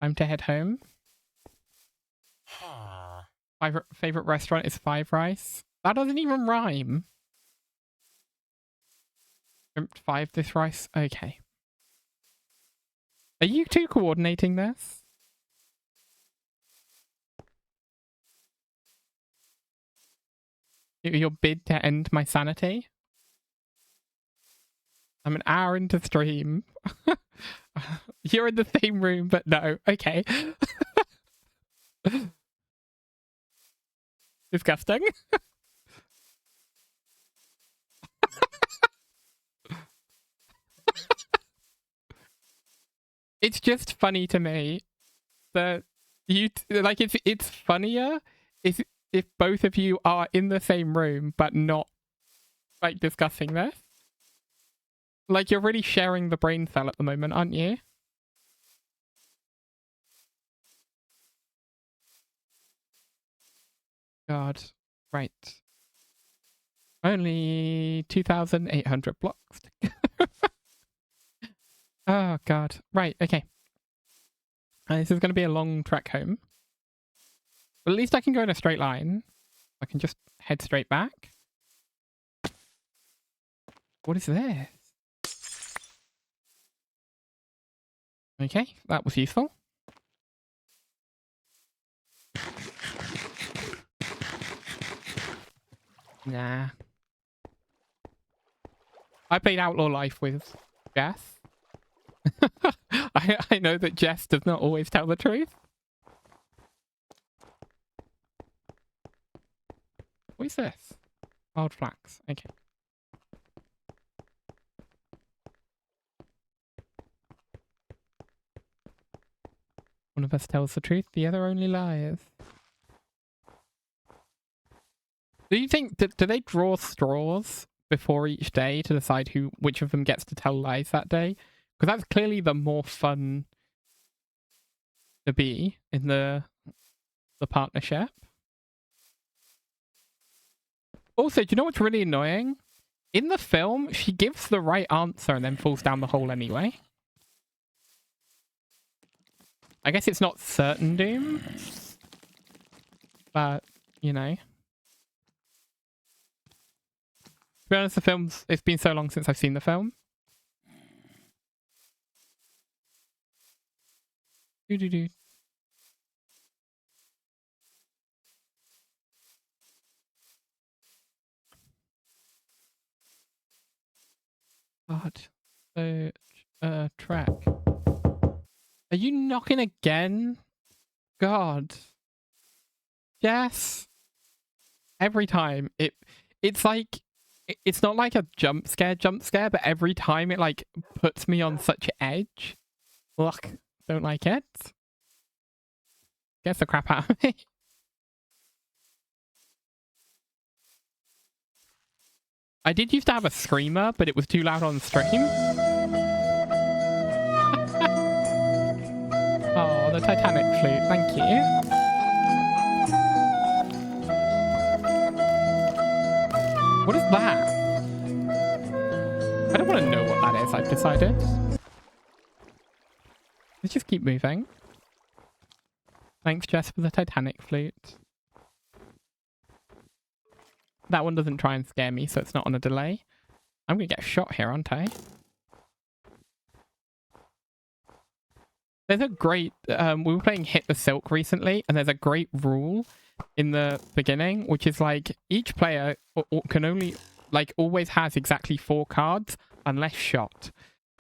Time to head home. Favorite restaurant is 5 rice. That doesn't even rhyme. 5 this rice. Okay. Are you two coordinating this? Your bid to end my sanity? I'm an hour into stream. You're in the same room, but no. Okay. Disgusting. It's just funny to me that you like it's funnier if both of you are in the same room but not like discussing this. Like, you're really sharing the brain cell at the moment, aren't you? God. Right. Only 2,800 blocks. Oh, God. Right, okay. This is going to be a long trek home. But at least I can go in a straight line. I can just head straight back. What is this? Okay, that was useful. Nah. I played Outlaw Life with Jess. I know that Jess does not always tell the truth. What is this? Wild flax. Okay. One of us tells the truth, the other only lies. Do you think, do they draw straws before each day to decide which of them gets to tell lies that day? Because that's clearly the more fun to be in the partnership. Also, do you know what's really annoying? In the film, she gives the right answer and then falls down the hole anyway. I guess it's not certain doom. But, you know. To be honest, it's been so long since I've seen the film. Do-do-do. God. Track. Are you knocking again? God. Yes. Every time. It's like... It's not like a jump scare, but every time it, like, puts me on such edge. Ugh. Don't like it. Gets the crap out of me. I did used to have a screamer, but it was too loud on stream. Oh, the Titanic flute. Thank you. What is that? I don't want to know what that is, I've decided. Let's just keep moving. Thanks, Jess, for the Titanic flute. That one doesn't try and scare me, so it's not on a delay. I'm going to get shot here, aren't I? There's a great... we were playing Hit the Silk recently, and there's a great rule in the beginning, which is like, each player can only... like, always has exactly 4 cards, unless shot.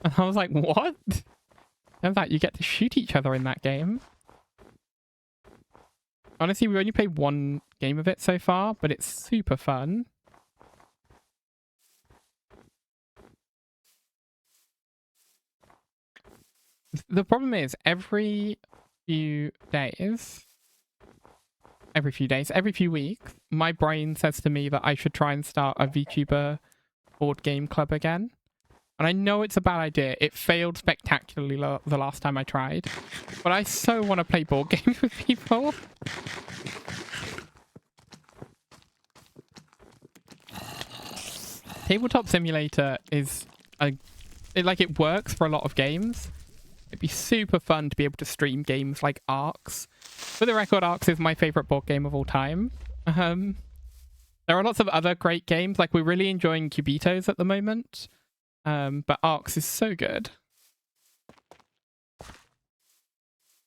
And I was like, what? Turns out you get to shoot each other in that game. Honestly, we've only played 1 game of it so far, but it's super fun. The problem is, every few weeks, my brain says to me that I should try and start a VTuber board game club again. And I know it's a bad idea. It failed spectacularly the last time I tried. But I so want to play board games with people. Tabletop Simulator is it works for a lot of games. It'd be super fun to be able to stream games like Arcs. For the record, Arcs is my favorite board game of all time. There are lots of other great games. Like, we're really enjoying Cubitos at the moment. But Arcs is so good.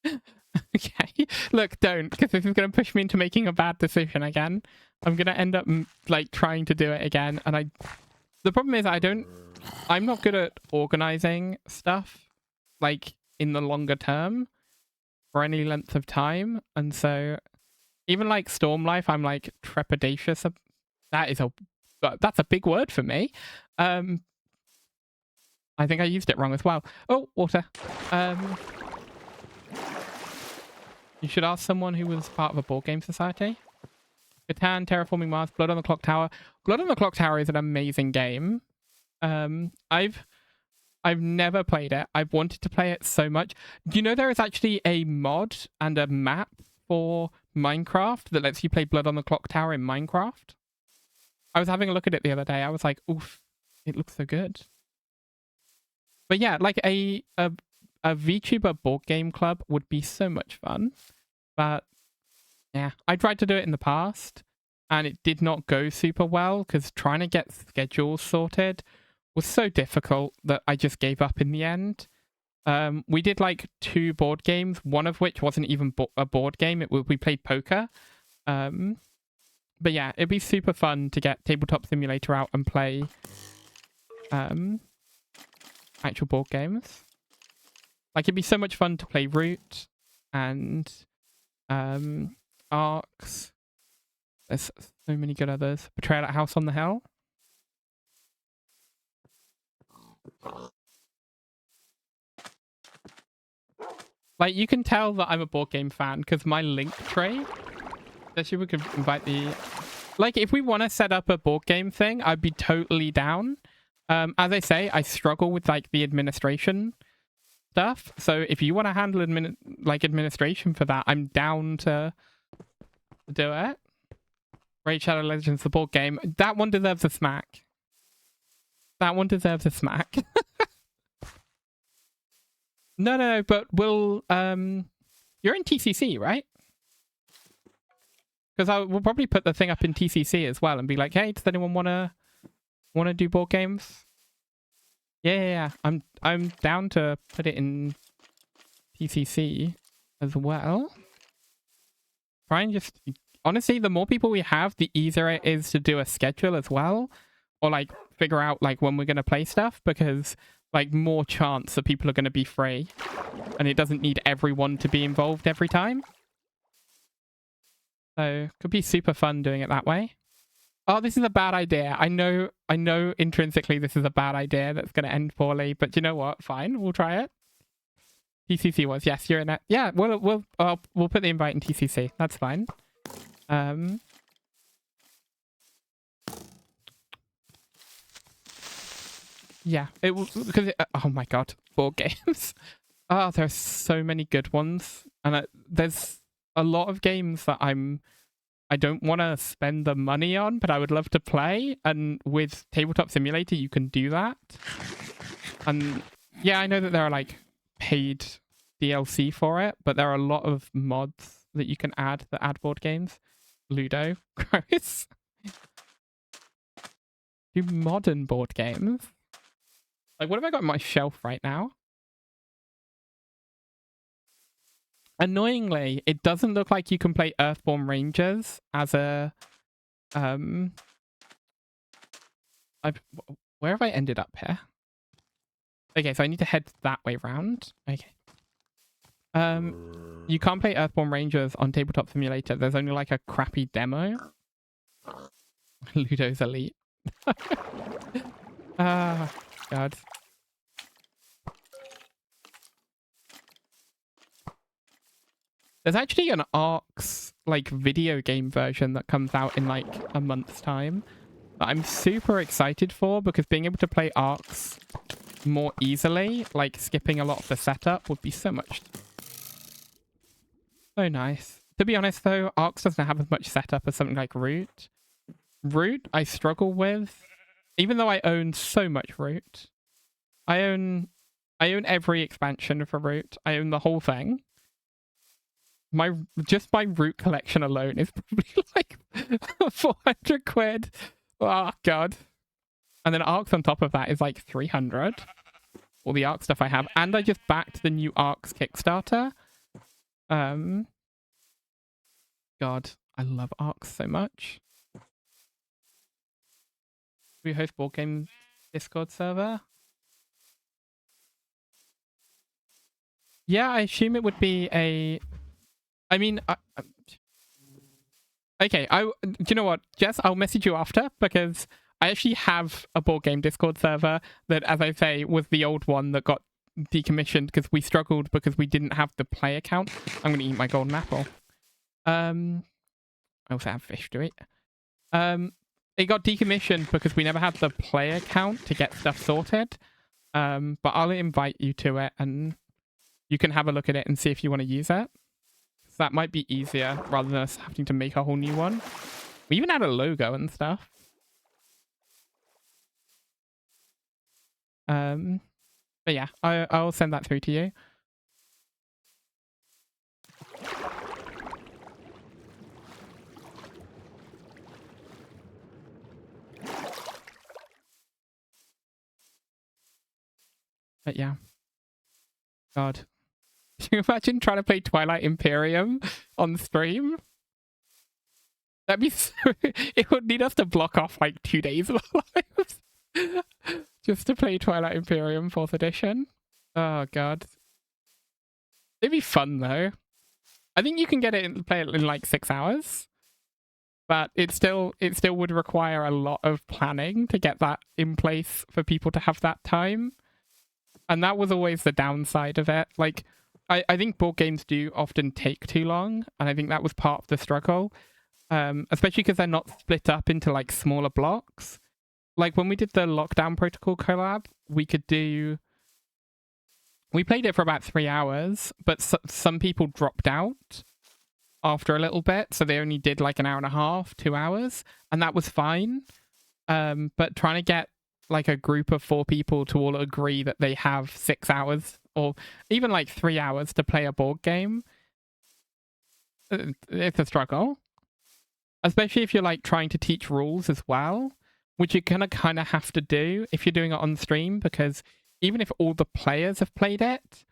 Okay. Look, don't, because this is going to push me into making a bad decision again. I'm going to end up, like, trying to do it again. And the problem is I'm not good at organizing stuff, like, in the longer term for any length of time. And so even like Storm Life, I'm like trepidatious. That's a big word for me. I think I used it wrong as well. Oh, water. You should ask someone who was part of a board game society. Catan, Terraforming Mars, Blood on the Clock Tower. Blood on the Clock Tower is an amazing game. I've never played it. I've wanted to play it so much. Do you know there is actually a mod and a map for Minecraft that lets you play Blood on the Clock Tower in Minecraft? I was having a look at it the other day. I was like, oof, it looks so good. But yeah, like a VTuber board game club would be so much fun. But yeah, I tried to do it in the past and it did not go super well because trying to get schedules sorted was so difficult that I just gave up in the end. We did like 2 board games, one of which wasn't even a board game. We played poker. But yeah, it'd be super fun to get Tabletop Simulator out and play actual board games. Like, it'd be so much fun to play Root and Arcs. There's so many good others. Betrayal at House on the Hill. Like, you can tell that I'm a board game fan because my link tray. Especially we could invite the... Like, if we want to set up a board game thing, I'd be totally down. As I say, I struggle with, like, the administration stuff. So if you want to handle administration for that, I'm down to do it. Raid Shadow Legends, the board game. That one deserves a smack. That one deserves a smack. No, but we'll... You're in TCC, right? Because we'll probably put the thing up in TCC as well and be like, hey, does anyone wanna do board games? Yeah. I'm down to put it in TCC as well. Try and just... Honestly, the more people we have, the easier it is to do a schedule as well. Or, like, figure out, like, when we're going to play stuff. Because, like, more chance that people are going to be free. And it doesn't need everyone to be involved every time. So, could be super fun doing it that way. Oh, this is a bad idea. I know intrinsically this is a bad idea that's going to end poorly. But you know what? Fine, we'll try it. TCC was, yes, you're in it. Yeah, we'll put the invite in TCC. That's fine. Yeah, it will, because oh my god, board games. Oh, there's so many good ones, and there's a lot of games that I don't want to spend the money on, but I would love to play. And with Tabletop Simulator, you can do that. And yeah, I know that there are like paid DLC for it, but there are a lot of mods that you can add that add board games. Ludo, gross. Do modern board games? Like, what have I got on my shelf right now? Annoyingly, it doesn't look like you can play Earthborn Rangers as a... where have I ended up here? Okay, so I need to head that way round. Okay. You can't play Earthborn Rangers on Tabletop Simulator. There's only like a crappy demo. Ludo's elite. Ah, God. There's actually an Arcs like video game version that comes out in like a month's time that I'm super excited for, because being able to play Arcs more easily, like skipping a lot of the setup, would be so nice. To be honest though, Arcs doesn't have as much setup as something like Root. Root I struggle with, even though I own so much Root. I own every expansion for Root. I own the whole thing. My Root collection alone is probably like 400 quid. Oh god. And then Arcs on top of that is like 300. All the Arc stuff I have. And I just backed the new Arcs Kickstarter. God, I love Arcs so much. We host board game Discord server. Yeah, I assume it would be a... I mean, okay, do you know what, Jess? I'll message you after, because I actually have a board game Discord server that, as I say, was the old one that got decommissioned because we struggled because we didn't have the play account. I'm going to eat my golden apple. I also have fish to eat. It got decommissioned because we never had the play account to get stuff sorted. But I'll invite you to it, and you can have a look at it and see if you want to use it. So that might be easier rather than us having to make a whole new one. We even had a logo and stuff. But yeah, I'll send that through to you. But yeah. God. Can you imagine trying to play Twilight Imperium on stream? That'd be so... It would need us to block off like 2 days of our lives. Just to play Twilight Imperium 4th edition. Oh god. It'd be fun though. I think you can get it and play it in like 6 hours. But it still would require a lot of planning to get that in place for people to have that time. And that was always the downside of it. Like, I think board games do often take too long, and I think that was part of the struggle. Especially because they're not split up into like smaller blocks. Like when we did the Lockdown Protocol collab, we played it for about 3 hours, but some people dropped out after a little bit, so they only did like an hour and a half, 2 hours, and that was fine. But trying to get like a group of 4 people to all agree that they have 6 hours or even like 3 hours to play a board game, it's a struggle. Especially if you're like trying to teach rules as well, which you're gonna kind of have to do if you're doing it on stream, because even if all the players have played it,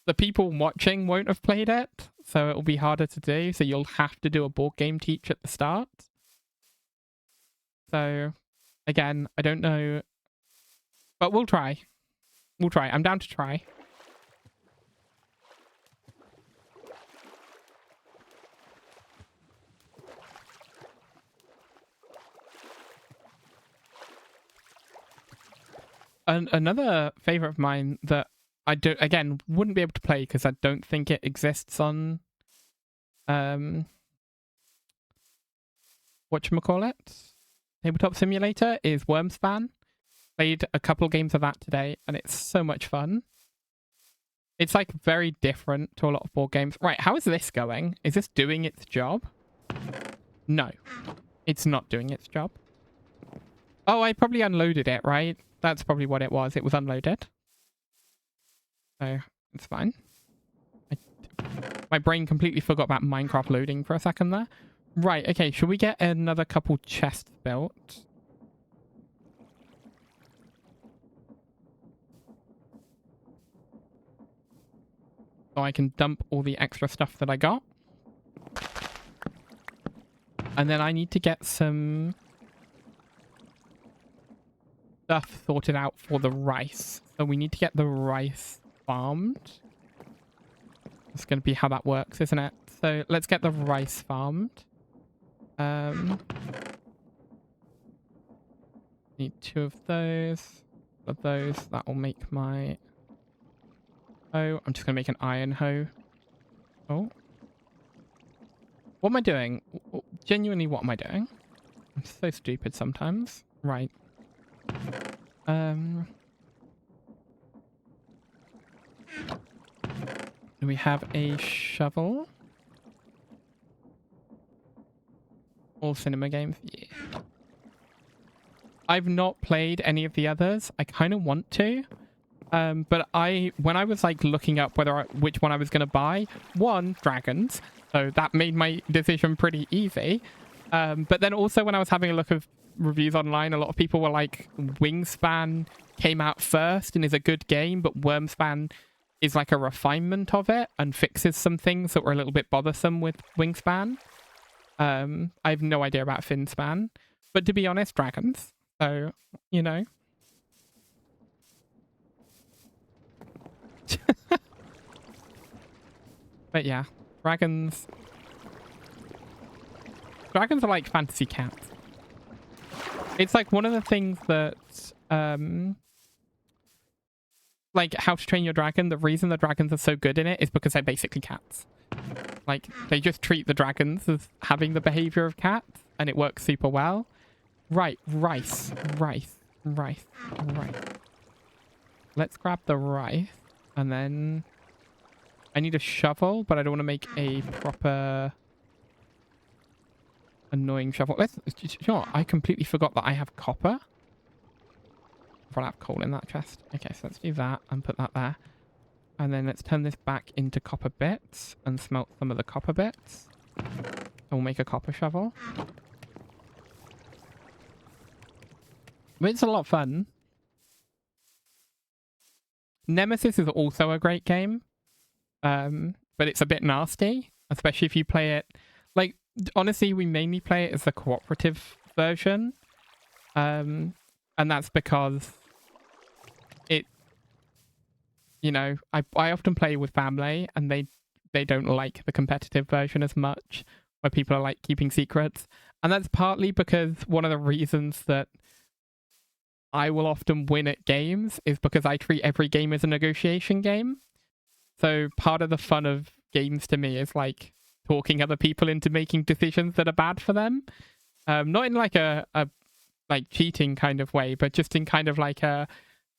the people watching won't have played it, so it'll be harder to do. So you'll have to do a board game teach at the start. So again, I don't know, but we'll try. We'll try. I'm down to try. Another favorite of mine that I wouldn't be able to play because I don't think it exists on whatchamacallit, Tabletop Simulator, is Wormspan. Played a couple games of that today and it's so much fun. It's like very different to a lot of board games. Right, how is this going? Is this doing its job? No, it's not doing its job. Oh, I probably unloaded it, right? That's probably what it was. It was unloaded. So, it's fine. My brain completely forgot about Minecraft loading for a second there. Right, okay, should we get another couple chests built? So I can dump all the extra stuff that I got. And then I need to get some stuff sorted out for the rice. So we need to get the rice farmed. That's going to be how that works, isn't it? So let's get the rice farmed. Need 2 of those. Of those. That will make my hoe. I'm just going to make an iron hoe. Oh. What am I doing? Genuinely, what am I doing? I'm so stupid sometimes. Right. Do we have a shovel? All cinema games? Yeah. I've not played any of the others. I kind of want to. But when I was like looking up which one I was going to buy, one, dragons. So that made my decision pretty easy. But then also when I was having a look at reviews online, a lot of people were like, Wingspan came out first and is a good game, but Wormspan is like a refinement of it and fixes some things that were a little bit bothersome with Wingspan. I have no idea about Finspan, but to be honest, dragons. So, you know. But yeah, dragons. Dragons are like fantasy cats. It's like one of the things that, like How to Train Your Dragon, the reason the dragons are so good in it is because they're basically cats. Like, they just treat the dragons as having the behavior of cats, and it works super well. Right, rice. Let's grab the rice, and then I need a shovel, but I don't want to make a proper annoying shovel. You know what? I completely forgot that I have copper. I have coal in that chest. Okay, so let's do that and put that there. And then let's turn this back into copper bits and smelt some of the copper bits. And we'll make a copper shovel. But it's a lot of fun. Nemesis is also a great game, but it's a bit nasty, especially if you play it. Like, honestly, we mainly play it as the cooperative version, and that's because it, you know, I often play with family, and they don't like the competitive version as much, where people are like keeping secrets, and that's partly because one of the reasons that I will often win at games is because I treat every game as a negotiation game. So part of the fun of games to me is like talking other people into making decisions that are bad for them. Not in like a like cheating kind of way, but just in kind of like a,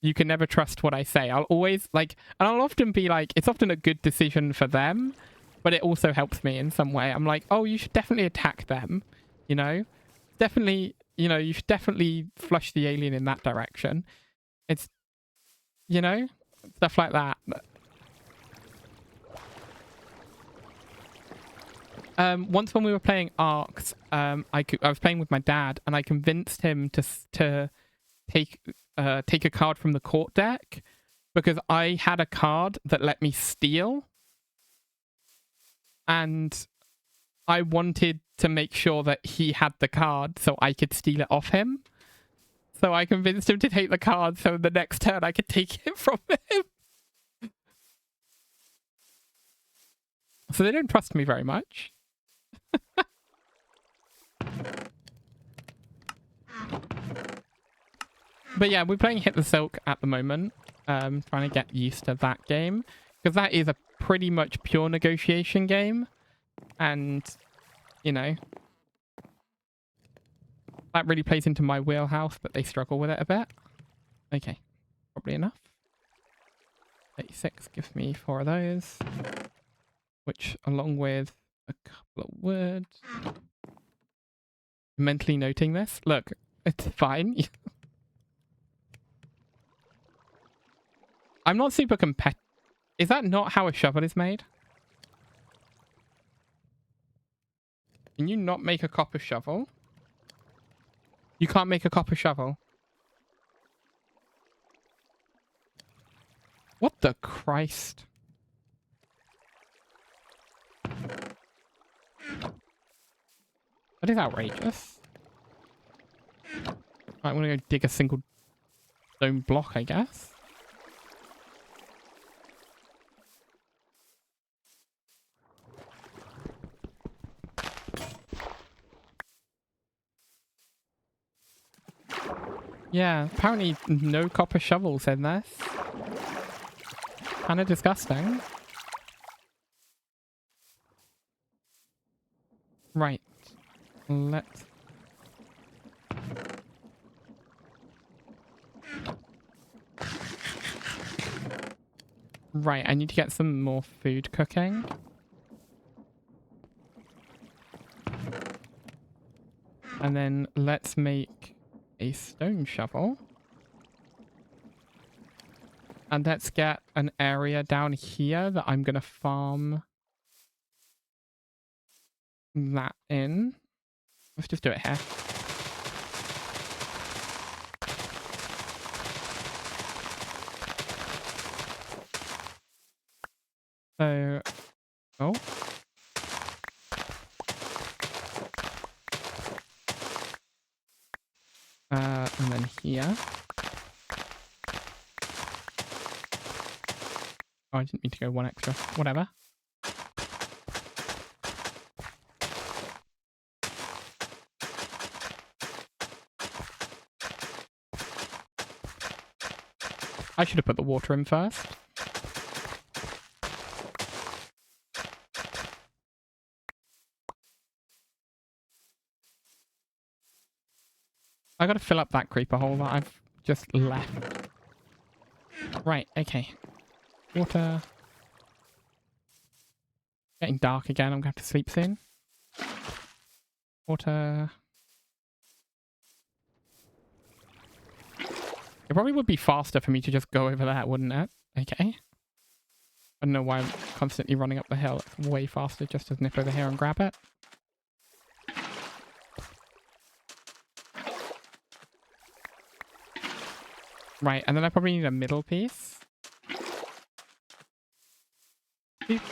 you can never trust what I say. I'll always like, and I'll often be like, it's often a good decision for them, but it also helps me in some way. I'm like, oh, you should definitely attack them, you know? Definitely, you know, you should definitely flush the alien in that direction. It's, you know, stuff like that. Once when we were playing Arcs, I was playing with my dad, and I convinced him to take a card from the court deck because I had a card that let me steal, and I wanted to make sure that he had the card so I could steal it off him. So I convinced him to take the card so the next turn I could take it from him. So they don't trust me very much. But yeah, we're playing Hit the Silk at the moment. Trying to get used to that game, because that is a pretty much pure negotiation game. And, you know, that really plays into my wheelhouse, but they struggle with it a bit. Okay, probably enough. 36 gives me 4 of those, which along with a couple of words. Mentally noting this. Look, it's fine. I'm not super competitive. Is that not how a shovel is made? Can you not make a copper shovel? You can't make a copper shovel. What the Christ? That is outrageous. I'm gonna go dig a single stone block, I guess. Yeah, apparently no copper shovels in this. Kinda disgusting. Right. Let's... Right, I need to get some more food cooking. And then let's make a stone shovel. And let's get an area down here that I'm going to farm that in. Let's just do it here. So, oh. And then here. Oh, I didn't mean to go one extra. Whatever. I should have put the water in first. I gotta fill up that creeper hole that I've just left. Right, okay. Water. Getting dark again, I'm gonna have to sleep soon. Water. It probably would be faster for me to just go over there, wouldn't it? Okay. I don't know why I'm constantly running up the hill. It's way faster just to nip over here and grab it. Right, and then I probably need a middle piece. Beep.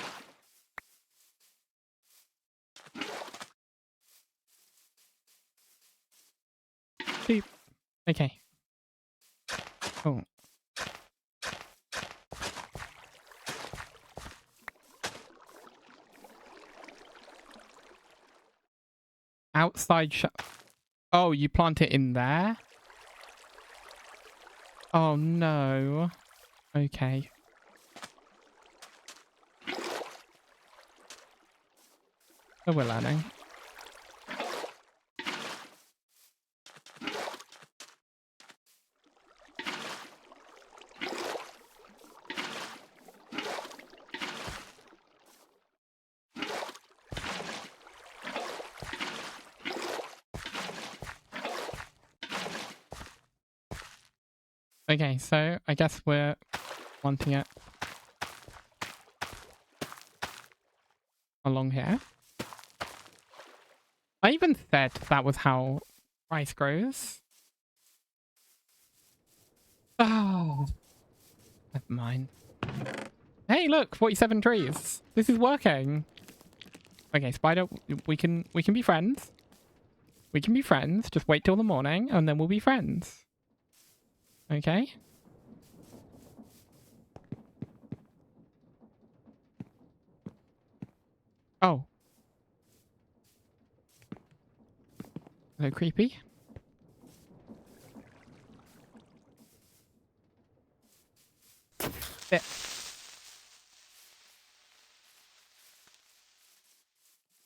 Beep. Okay. Cool. Outside Oh, you plant it in there? Oh no. Okay. So we're learning. Okay, so I guess we're wanting it along here. I even said that was how rice grows. Oh, never mind. Hey, look, 47 trees. This is working. Okay, Spider, we can be friends. We can be friends. Just wait till the morning, and then we'll be friends. Okay? Oh. Hello, creepy. Sit.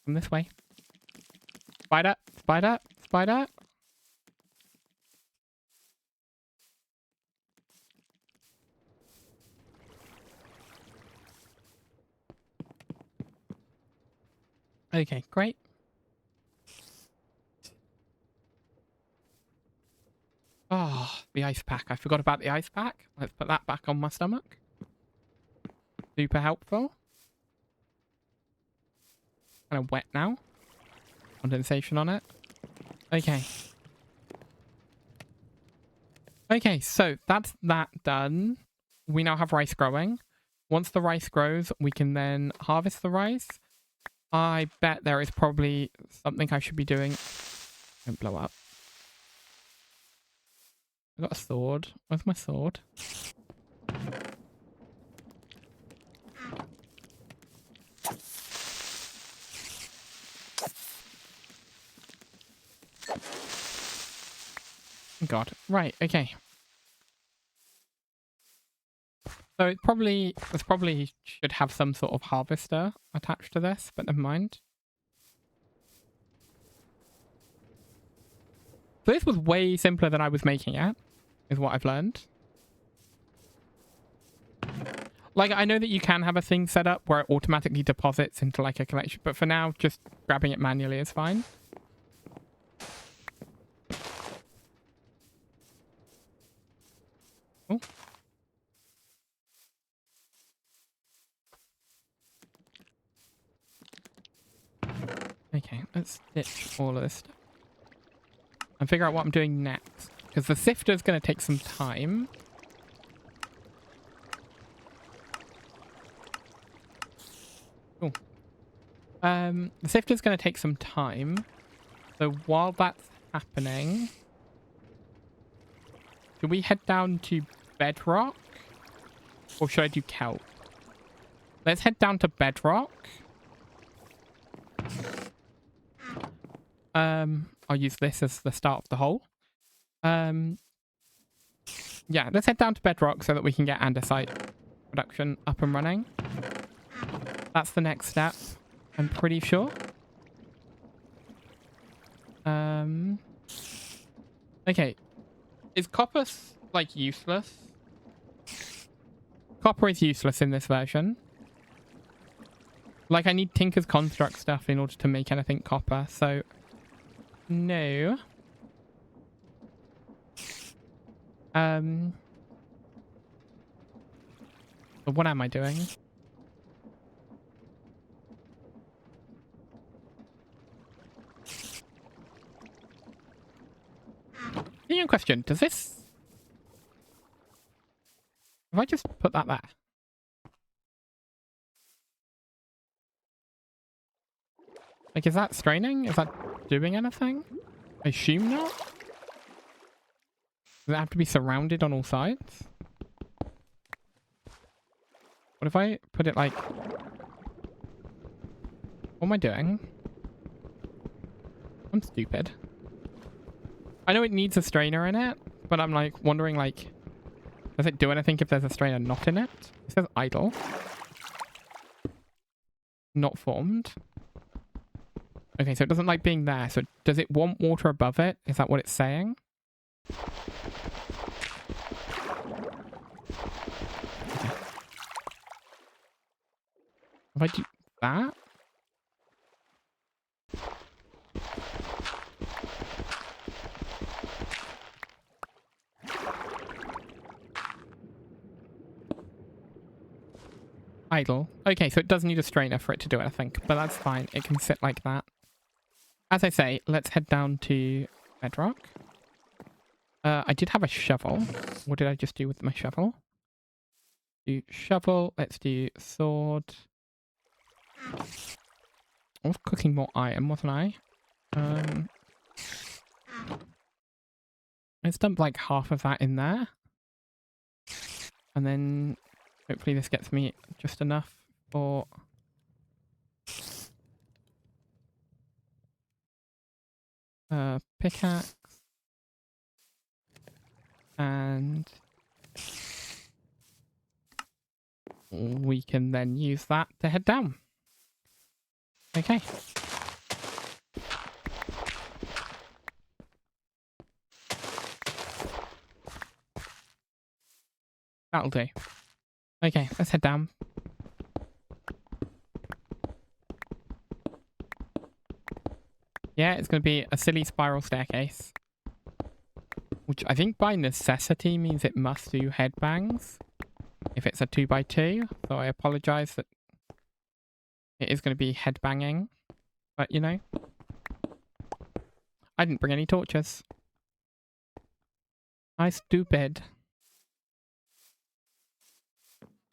Come this way. Spider, spider, spider. Okay, great. Oh, the ice pack. I forgot about the ice pack. Let's put that back on my stomach. Super helpful. Kind of wet now. Condensation on it. Okay. Okay, so that's that done. We now have rice growing. Once the rice grows, we can then harvest the rice. I bet there is probably something I should be doing. Don't blow up. I got a sword. Where's my sword? God. Right, okay. So it probably should have some sort of harvester attached to this, but never mind. So this was way simpler than I was making it, is what I've learned. Like, I know that you can have a thing set up where it automatically deposits into like a collection, but for now, just grabbing it manually is fine. Oh. Okay, let's ditch all of this stuff. And figure out what I'm doing next. Because the sifter is going to take some time. Cool. The sifter is going to take some time. So while that's happening... Do we head down to Bedrock? Or should I do Kelp? Let's head down to Bedrock. I'll use this as the start of the hole. Yeah, let's head down to Bedrock so that we can get andesite production up and running. That's the next step, I'm pretty sure. Okay. Is copper, like, useless? Copper is useless in this version. Like, I need Tinker's Construct stuff in order to make anything copper, so... No. But what am I doing? Genuine question, does this... If I just put that there? Like, is that straining? Is that doing anything? I assume not. Does it have to be surrounded on all sides? What if I put it like... What am I doing? I'm stupid. I know it needs a strainer in it, but I'm like wondering like, does it do anything if there's a strainer not in it? It says idle. Not formed. Okay, so it doesn't like being there. So does it want water above it? Is that what it's saying? Okay. If I do that? Idle. Okay, so it does need a strainer for it to do it, I think. But that's fine. It can sit like that. As I say, let's head down to bedrock. I did have a shovel. What did I just do with my shovel? Do shovel. Let's do sword. I was cooking more iron, wasn't I? Let's dump like half of that in there. And then hopefully this gets me just enough for... pickaxe. And we can then use that to head down. Okay. That'll do. Okay, let's head down. Yeah, it's going to be a silly spiral staircase. Which I think by necessity means it must do headbangs. If it's a 2x2. So I apologize that it is going to be headbanging. But, you know. I didn't bring any torches. I stupid.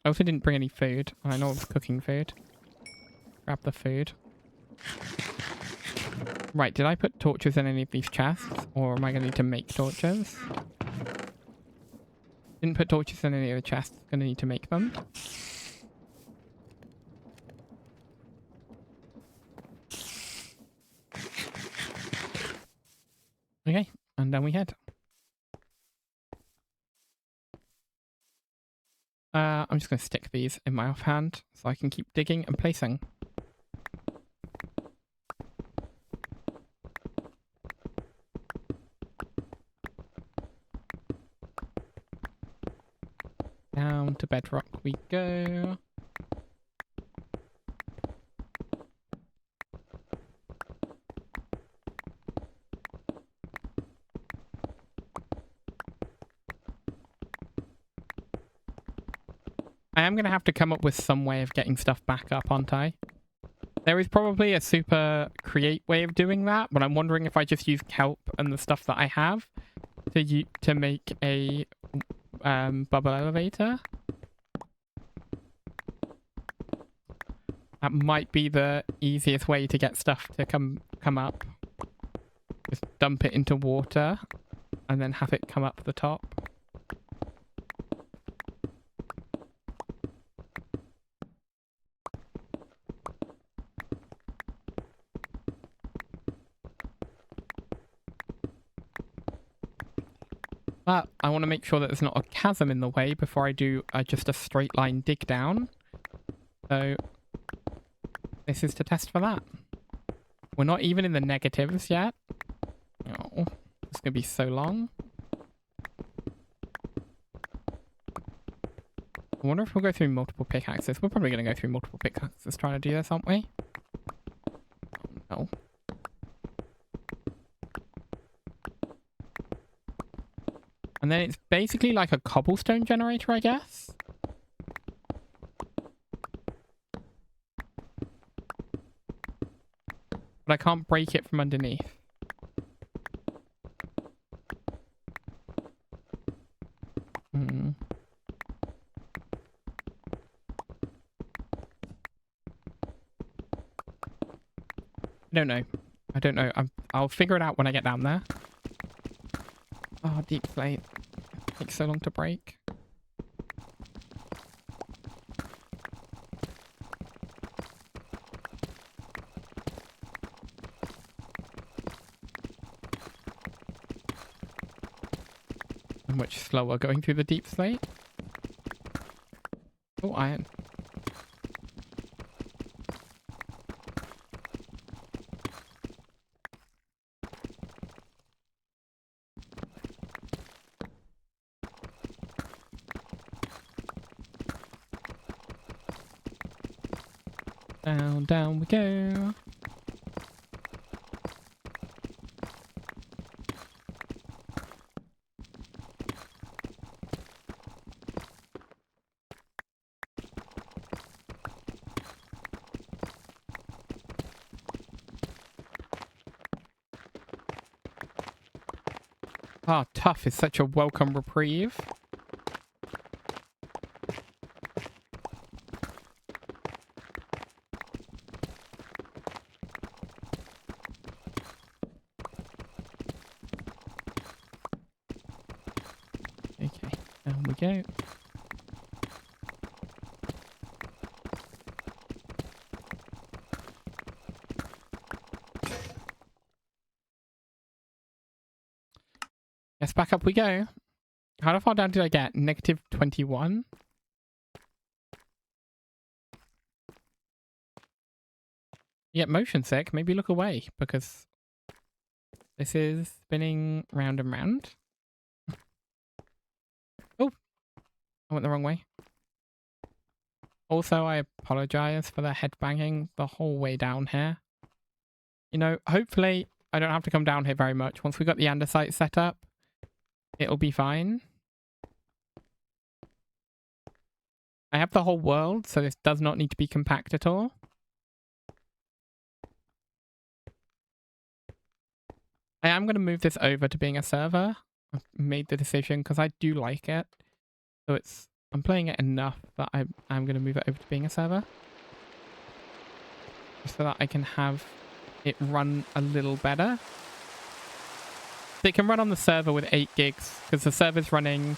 I also didn't bring any food. I know I was cooking food. Grab the food. Right, did I put torches in any of these chests? Or am I going to need to make torches? Didn't put torches in any of the chests. Going to need to make them. Okay, and then we head. I'm just going to stick these in my offhand so I can keep digging and placing. Down to bedrock we go. I am going to have to come up with some way of getting stuff back up, aren't I? There is probably a super create way of doing that, but I'm wondering if I just use kelp and the stuff that I have to make a bubble elevator. That might be the easiest way to get stuff to come up. Just dump it into water and then have it come up the top. But I want to make sure that there's not a chasm in the way before I do just a straight line dig down. So this is to test for that. We're not even in the negatives yet. Oh, it's going to be so long. I wonder if we'll go through multiple pickaxes. We're probably going to go through multiple pickaxes trying to do this, aren't we? Oh, no. And then it's basically like a cobblestone generator, I guess. But I can't break it from underneath. don't know. I don't know. I'll figure it out when I get down there. Oh, deep slate. Takes so long to break. Much slower going through the deep slate. Oh, iron. Down, down we go. Ah, tough is such a welcome reprieve. Okay, down we go. Yes, back up we go. How far down did I get? Negative 21? Yeah, motion sick. Maybe look away because this is spinning round and round. Oh, I went the wrong way. Also, I apologize for the headbanging the whole way down here. You know, hopefully I don't have to come down here very much. Once we got the andesite set up, it'll be fine. I have the whole world, so this does not need to be compact at all. I am going to move this over to being a server. I've made the decision because I do like it. So I'm playing it enough that I'm going to move it over to being a server. Just so that I can have it run a little better. It can run on the server with 8 gigs because the server's running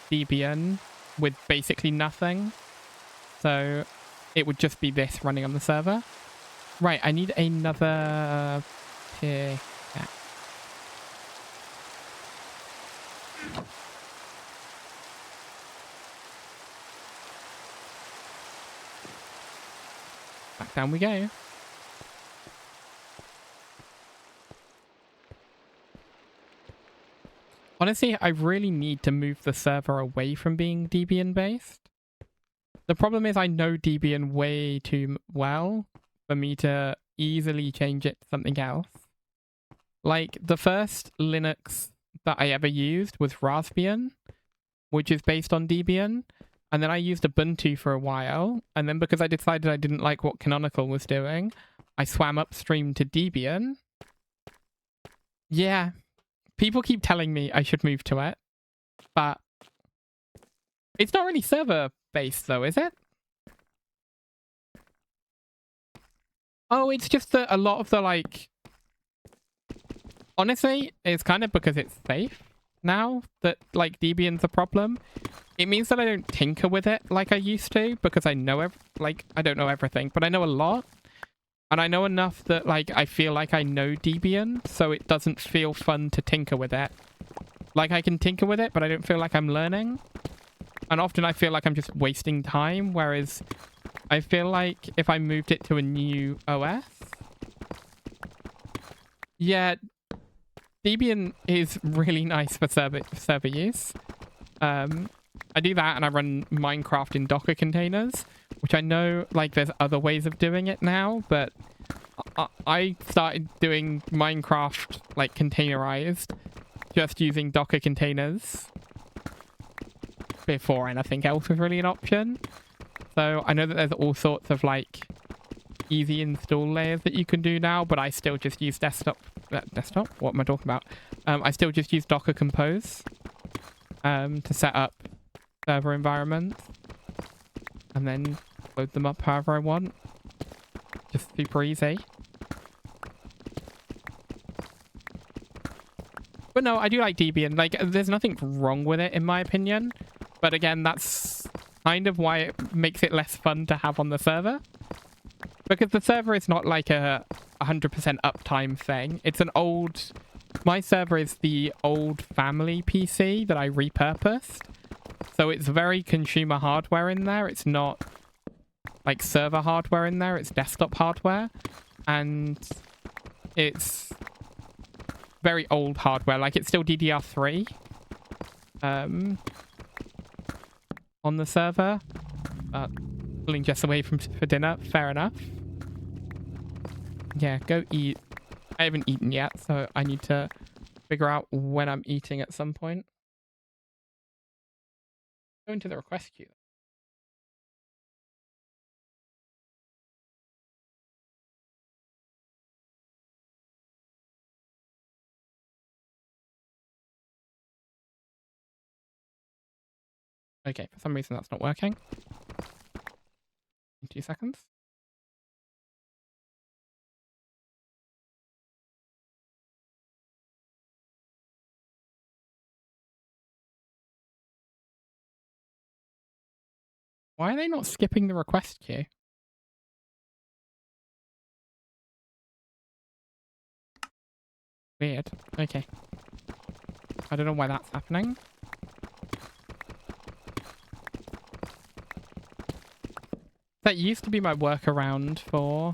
Debian with basically nothing. So it would just be this running on the server. Right, I need another pickaxe. Back down we go. Honestly, I really need to move the server away from being Debian based. The problem is I know Debian way too well for me to easily change it to something else. Like, the first Linux that I ever used was Raspbian, which is based on Debian. And then I used Ubuntu for a while. And then because I decided I didn't like what Canonical was doing, I swam upstream to Debian. Yeah. People keep telling me I should move to it. But it's not really server-based though, is it? Oh, it's just that a lot of the, like... Honestly, it's kind of because it's safe now that, like, Debian's a problem. It means that I don't tinker with it like I used to because I know, I don't know everything, but I know a lot. And I know enough that, like, I feel like I know Debian, so it doesn't feel fun to tinker with it. Like, I can tinker with it, but I don't feel like I'm learning. And often I feel like I'm just wasting time, whereas I feel like if I moved it to a new OS... Yeah, Debian is really nice for server use. I do that and I run Minecraft in Docker containers, which I know, like, there's other ways of doing it now, but I started doing Minecraft, like, containerized, just using Docker containers before anything else was really an option. So I know that there's all sorts of, like, easy install layers that you can do now, but I still just use desktop? What am I talking about? I still just use Docker Compose to set up server environments and then load them up however I want. Just super easy. But no, I do like Debian. Like, there's nothing wrong with it, in my opinion. But again, that's kind of why it makes it less fun to have on the server. Because the server is not like a 100% uptime thing. It's an old... My server is the old family PC that I repurposed. So it's very consumer hardware in there. It's not like server hardware in there. It's desktop hardware. And it's very old hardware. Like, it's still DDR3 on the server. Pulling Jess away for dinner. Fair enough. Yeah, go eat. I haven't eaten yet, so I need to figure out when I'm eating at some point. Go into the request queue. Okay, for some reason that's not working. In 2 seconds. Why are they not skipping the request queue? Weird. Okay. I don't know why that's happening. That used to be my workaround for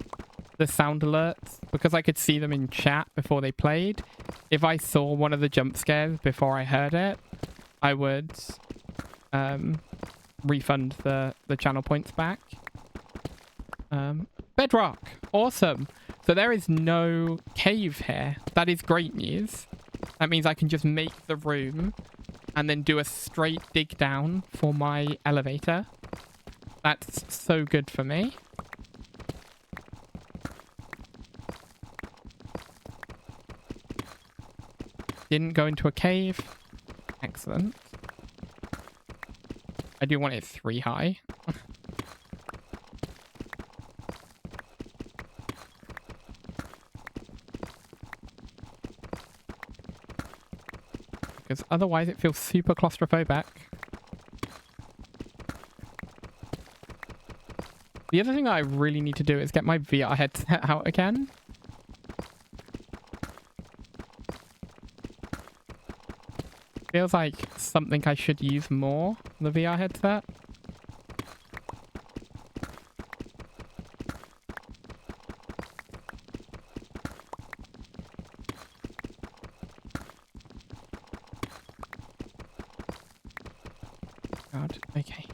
the sound alerts, because I could see them in chat before they played. If I saw one of the jump scares before I heard it, I would refund the channel points back. Bedrock! Awesome! So there is no cave here. That is great news. That means I can just make the room and then do a straight dig down for my elevator. That's so good for me. Didn't go into a cave. Excellent. I do want it 3 high. Because otherwise it feels super claustrophobic. The other thing that I really need to do is get my VR headset out again. Feels like something I should use more, the VR headset. God, okay.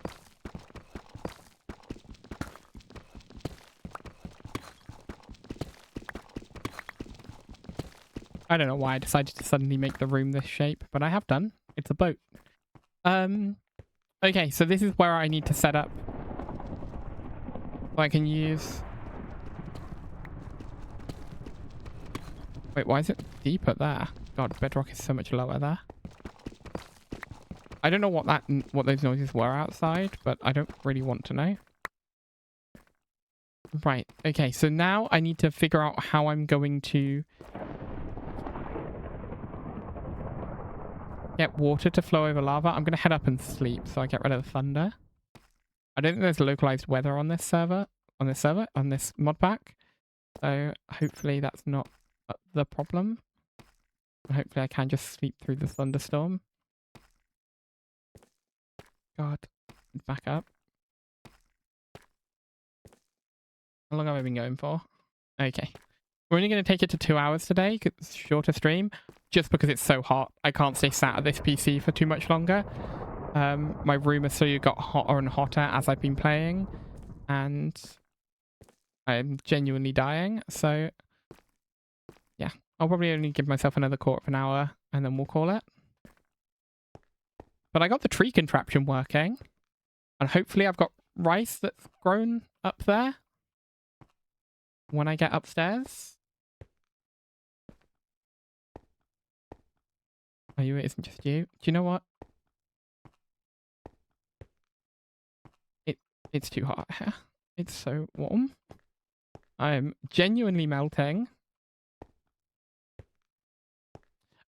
I don't know why I decided to suddenly make the room this shape, but I have done. It's a boat. Okay, so this is where I need to set up. So I can use... Wait, why is it deeper there? God, bedrock is so much lower there. I don't know what those noises were outside, but I don't really want to know. Right, okay, so now I need to figure out how I'm going to get water to flow over lava. I'm going to head up and sleep so I get rid of the thunder. I don't think there's localized weather on this server, on this mod pack. So hopefully that's not the problem. Hopefully I can just sleep through the thunderstorm. God, back up. How long have I been going for? Okay. We're only going to take it to 2 hours today, because it's a shorter stream, just because it's so hot. I can't stay sat at this PC for too much longer. My room has slowly got hotter and hotter as I've been playing, and I'm genuinely dying, so yeah. I'll probably only give myself another quarter of an hour, and then we'll call it. But I got the tree contraption working, and hopefully I've got rice that's grown up there when I get upstairs. Oh, it isn't just you. Do you know what? It's too hot here. It's so warm. I'm genuinely melting.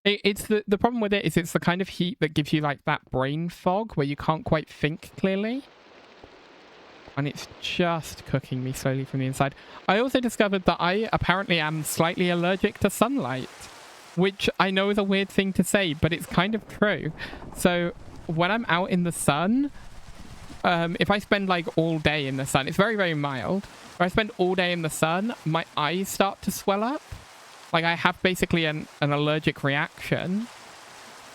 It's the problem with it is it's the kind of heat that gives you like that brain fog where you can't quite think clearly. And it's just cooking me slowly from the inside. I also discovered that I apparently am slightly allergic to sunlight, which I know is a weird thing to say, but it's kind of true. So when I'm out in the sun, if I spend like all day in the sun, it's very, very mild. If I spend all day in the sun, my eyes start to swell up. Like I have basically an allergic reaction.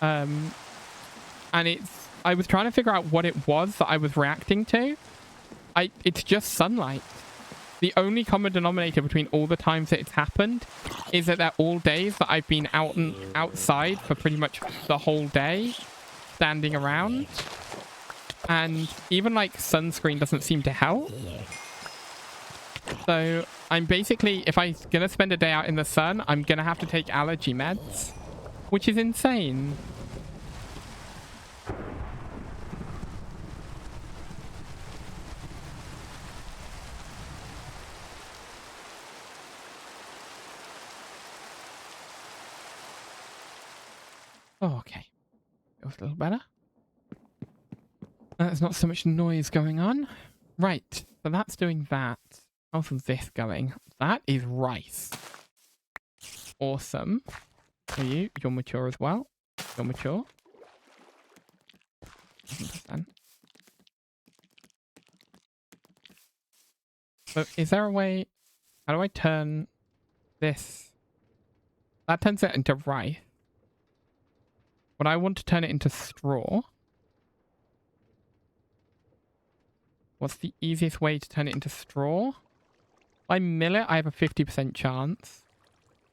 And I was trying to figure out what it was that I was reacting to. It's just sunlight. The only common denominator between all the times that it's happened is that they're all days that I've been out and outside for pretty much the whole day, standing around. And even like sunscreen doesn't seem to help. So I'm basically, if I'm gonna spend a day out in the sun, I'm gonna have to take allergy meds, which is insane. Oh, okay. Feels a little better. There's not so much noise going on. Right, so that's doing that. How's this going? That is rice. Awesome. Are you? You're mature as well. You're mature. Understand. So is there a way... How do I turn this? That turns it into rice. But I want to turn it into straw. What's the easiest way to turn it into straw? If I mill it, I have a 50% chance.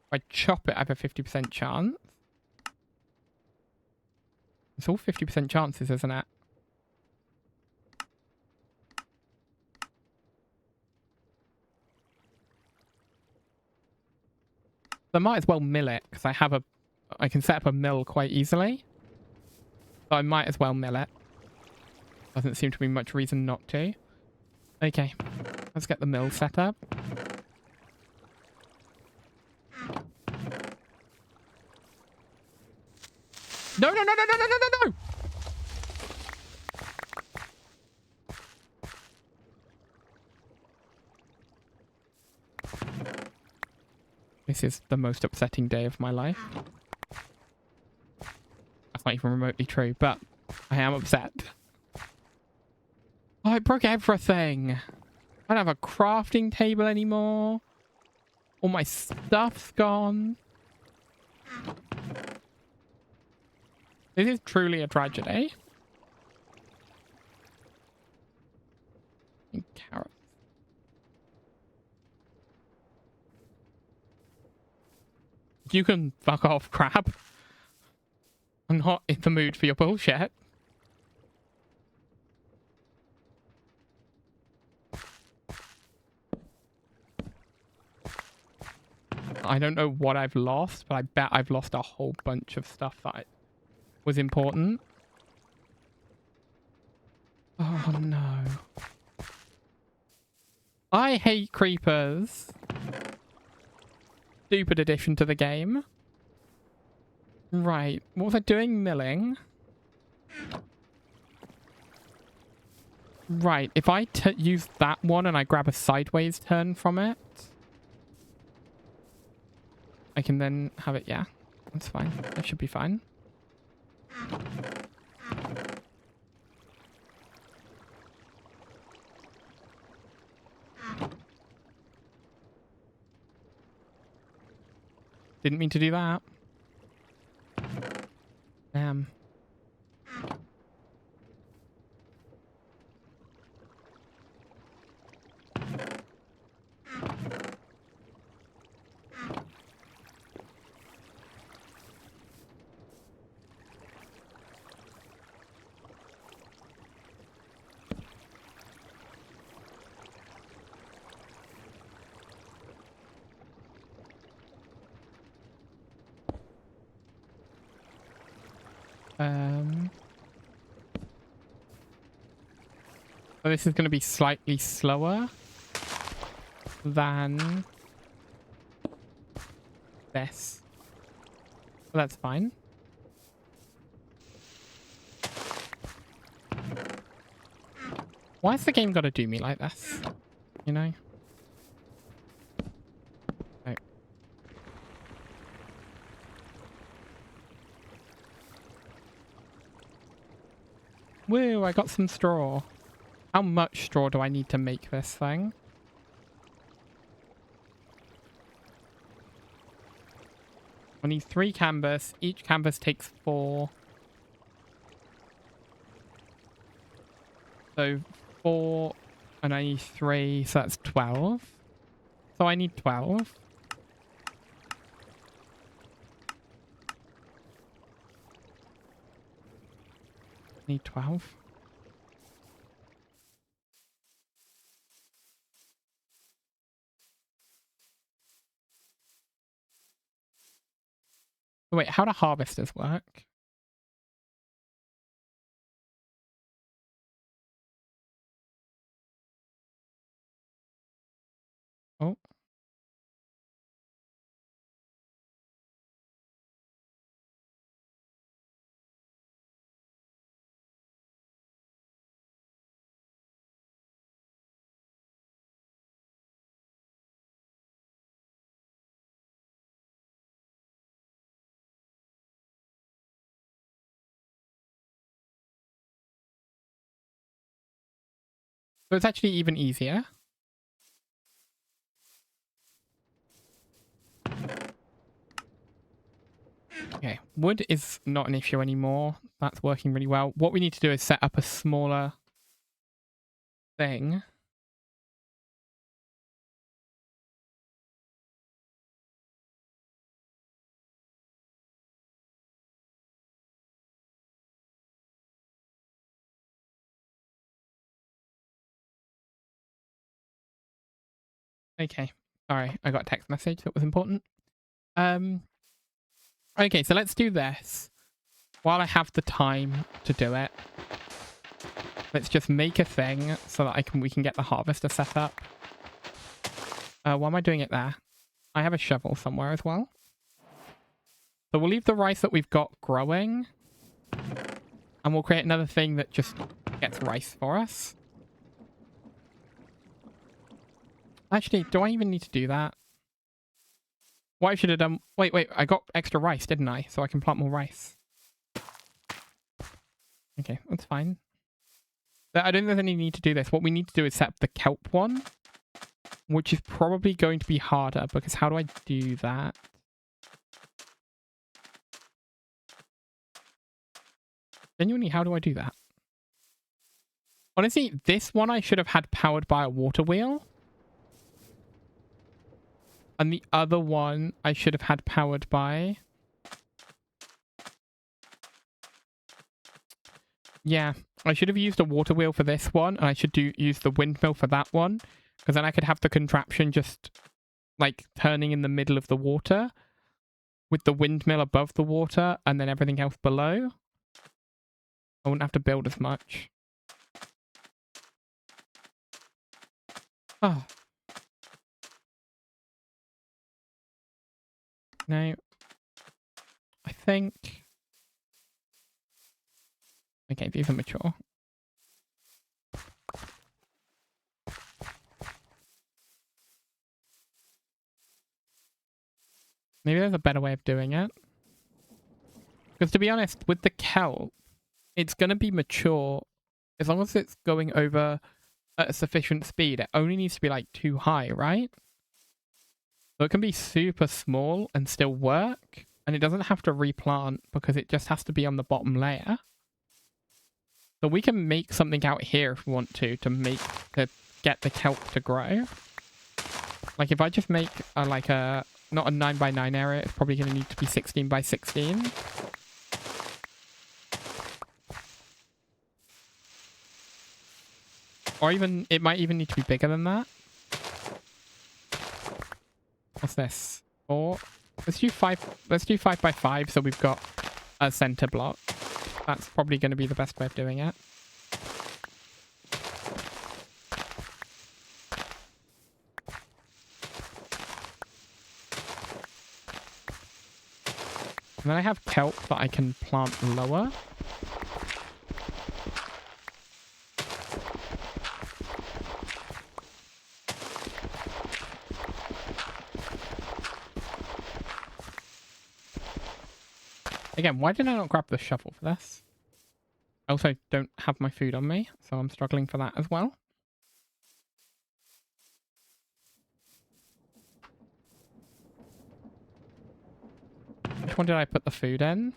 If I chop it, I have a 50% chance. It's all 50% chances, isn't it? So I might as well mill it, because I can set up a mill quite easily. So I might as well mill it. Doesn't seem to be much reason not to. Okay, let's get the mill set up. No, no, no, no, no, no, no, no, no! This is the most upsetting day of my life. That's not even remotely true, but I am upset. Oh, I broke everything. I don't have a crafting table anymore. All my stuff's gone. This is truly a tragedy. And carrots. You can fuck off, crab. I'm not in the mood for your bullshit. I don't know what I've lost, but I bet I've lost a whole bunch of stuff that was important. Oh no. I hate creepers. Stupid addition to the game. Right, what was I doing? Milling. Right, if I use that one and I grab a sideways turn from it, I can then have it, yeah. That's fine. That should be fine. Didn't mean to do that. Damn. So this is going to be slightly slower than this. Well, that's fine. Why's the game got to do me like this? You know? No. Woo, I got some straw. How much straw do I need to make this thing? I need 3 canvas. Each canvas takes 4. So 4, and I need 3, so that's 12. So I need 12. Need 12. Wait, how do harvesters work? Oh. So it's actually even easier. Okay, wood is not an issue anymore. That's working really well. What we need to do is set up a smaller thing. Okay, sorry, I got a text message that was important. Okay, so let's do this. While I have the time to do it, let's just make a thing so that we can get the harvester set up. Why am I doing it there? I have a shovel somewhere as well. So we'll leave the rice that we've got growing. And we'll create another thing that just gets rice for us. Actually, do I even need to do that? What I should have done... Wait, I got extra rice, didn't I? So I can plant more rice. Okay, that's fine. But I don't think there's any need to do this. What we need to do is set up the kelp one. Which is probably going to be harder, because how do I do that? Genuinely, how do I do that? Honestly, this one I should have had powered by a water wheel. And the other one I should have had powered by... Yeah, I should have used a water wheel for this one, and I should use the windmill for that one. Because then I could have the contraption just, like, turning in the middle of the water. With the windmill above the water, and then everything else below. I wouldn't have to build as much. Oh. Now, I think... Okay, these are mature. Maybe there's a better way of doing it. Because to be honest, with the kelp, it's going to be mature as long as it's going over at a sufficient speed. It only needs to be like too high, right? So it can be super small and still work. And it doesn't have to replant because it just has to be on the bottom layer. So we can make something out here if we want to get the kelp to grow. Like if I just make not a 9x9 area, it's probably going to need to be 16x16. Or even, it might even need to be bigger than that. What's this? 4? Let's do 5. Let's do 5x5 so we've got a center block. That's probably going to be the best way of doing it. And then I have kelp that I can plant lower. Again, why did I not grab the shovel for this? I also don't have my food on me, so I'm struggling for that as well. Which one did I put the food in?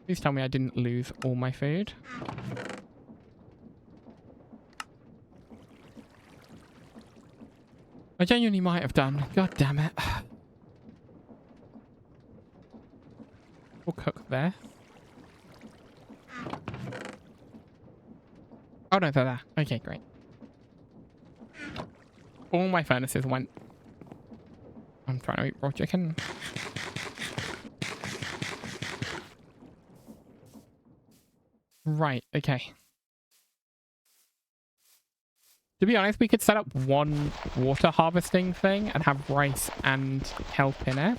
Please tell me I didn't lose all my food. I genuinely might have done. God damn it. We'll cook there. Oh no, they're there. Okay, great. All my furnaces went. I'm trying to eat raw chicken. Right, okay. To be honest, we could set up one water harvesting thing and have rice and kelp in it.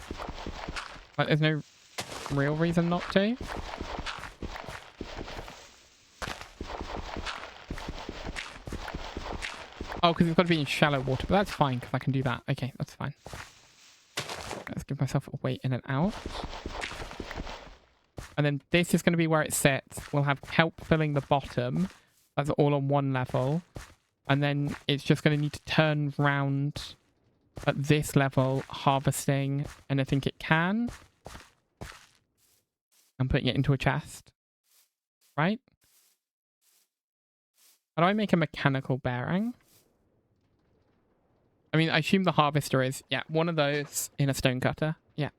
But there's no real reason not to. Oh, because it's got to be in shallow water, but that's fine because I can do that. Okay, that's fine. Let's give myself a way in and out. And then this is going to be where it sits. We'll have kelp filling the bottom. That's all on one level. And then it's just going to need to turn round at this level, harvesting anything it can. And putting it into a chest. Right? How do I make a mechanical bearing? I mean, I assume the harvester is, yeah, one of those in a stone cutter. Yeah.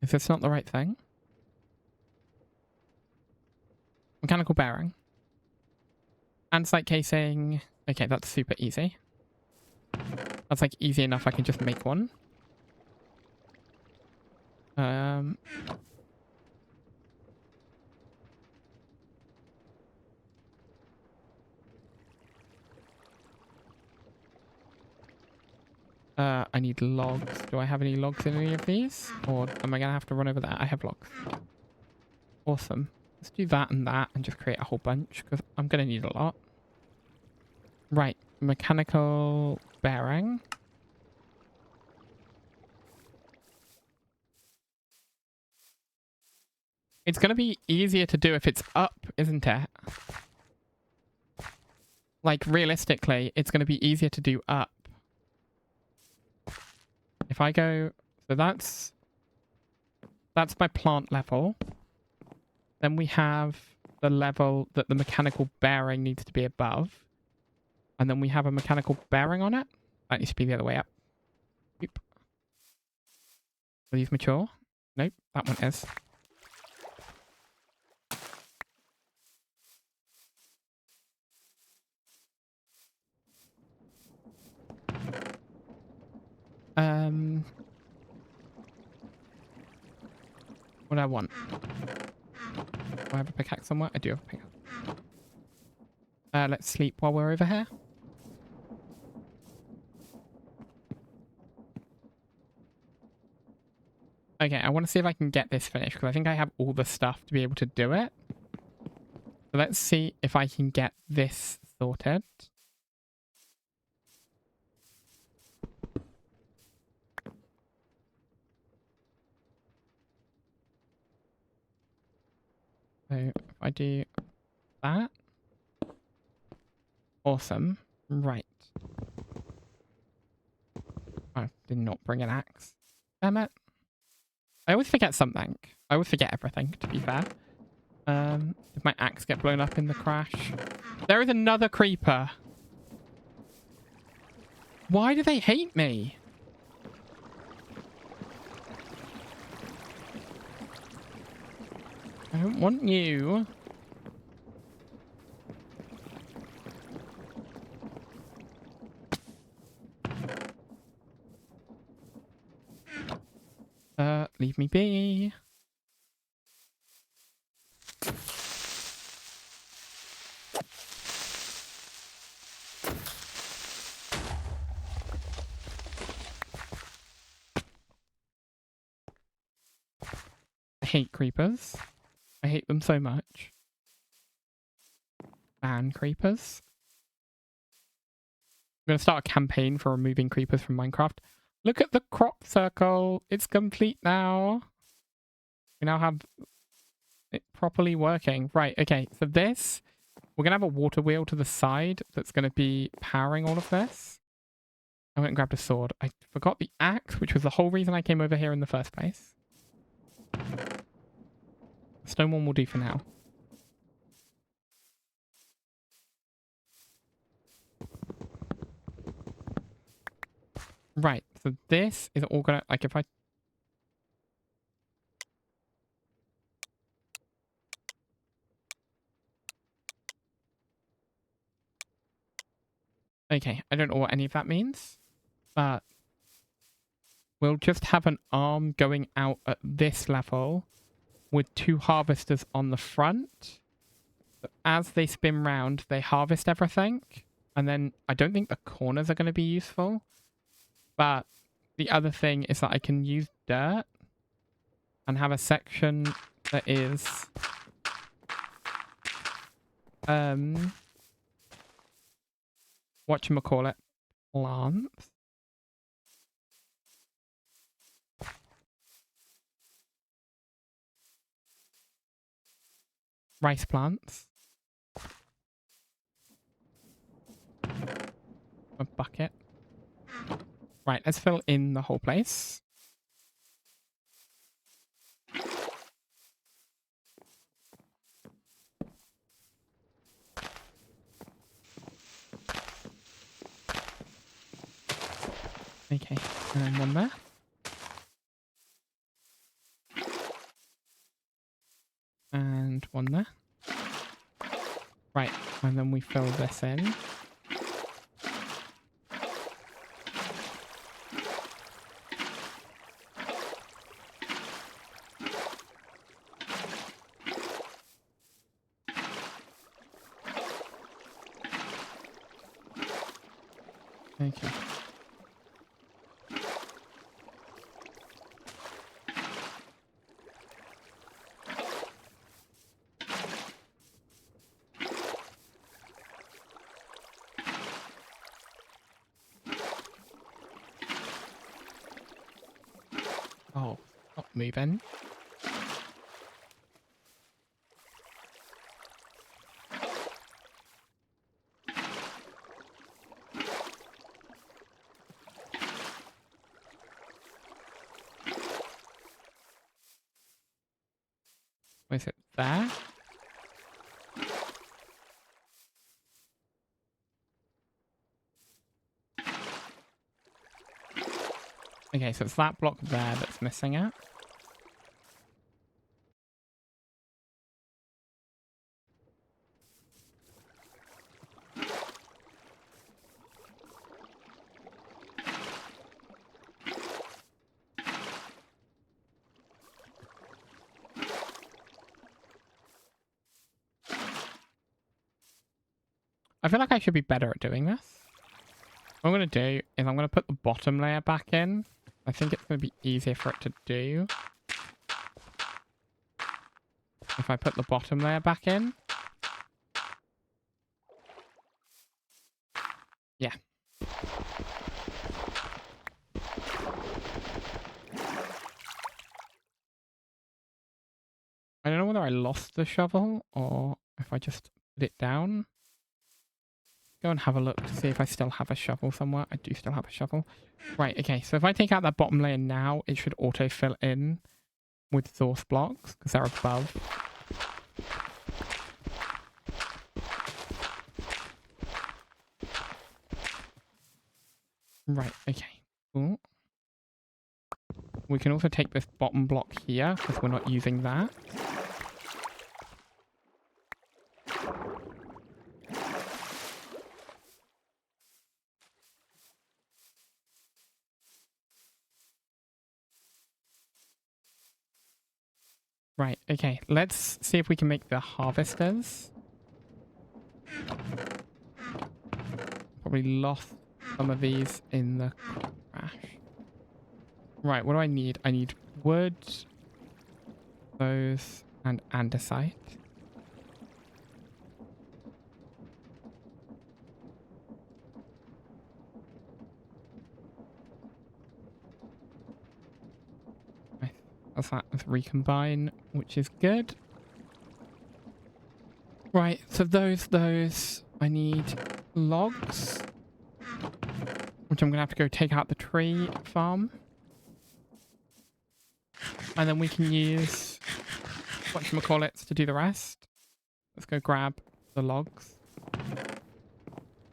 Is this not the right thing? Mechanical bearing. Andesite casing. Okay, that's super easy. That's like easy enough I can just make one. I need logs. Do I have any logs in any of these? Or am I going to have to run over there? I have logs. Awesome. Let's do that and just create a whole bunch because I'm going to need a lot. Right. Mechanical bearing. It's going to be easier to do if it's up, isn't it? Like, realistically, it's going to be easier to do up. If I go... So that's my plant level. Then we have the level that the mechanical bearing needs to be above. And then we have a mechanical bearing on it. That needs to be the other way up. Yep. Are these mature? Nope, that one is. What do I want? Do I have a pickaxe somewhere? I do have a pickaxe. Let's sleep while we're over here. Okay, I want to see if I can get this finished because I think I have all the stuff to be able to do it. So let's see if I can get this sorted. So if I do that. Awesome. Right. I did not bring an axe. Damn it. I always forget something. I always forget everything, to be fair. Did my axe get blown up in the crash? There is another creeper. Why do they hate me? I don't want you. Leave me be. hate creepers. I hate them so much. Ban creepers. I'm going to start a campaign for removing creepers from Minecraft. Look at the crop circle. It's complete now. We now have it properly working. Right, okay. So this, we're going to have a water wheel to the side that's going to be powering all of this. I went and grabbed a sword. I forgot the axe, which was the whole reason I came over here in the first place. The stone one will do for now. Right, so this is all gonna, like, if I... Okay, I don't know what any of that means, but we'll just have an arm going out at this level with 2 harvesters on the front. So as they spin round, they harvest everything, and then I don't think the corners are going to be useful, but the other thing is that I can use dirt and have a section that is whatchamacallit, plants. Rice plants. A bucket. Right, let's fill in the whole place. Okay, and then one there. And one there. Right, and then we fill this in. Okay. Oh, not moving. Is it there? Okay, so it's that block there that's missing it. I feel like I should be better at doing this. What I'm going to do is I'm going to put the bottom layer back in. I think it's going to be easier for it to do if I put the bottom layer back in. Yeah. I don't know whether I lost the shovel or if I just put it down. Go and have a look to see if I still have a shovel somewhere. I do still have a shovel. Right, okay, so if I take out that bottom layer now, it should auto-fill in with source blocks, because they're above. Right, okay, cool. We can also take this bottom block here, because we're not using that. Right, okay, let's see if we can make the harvesters. Probably lost some of these in the crash. Right, what do I need? I need wood. those, and andesite. That's that with recombine, which is good. Right, so those, I need logs, which I'm gonna have to go take out the tree farm. And then we can use whatchamacallits to do the rest. Let's go grab the logs.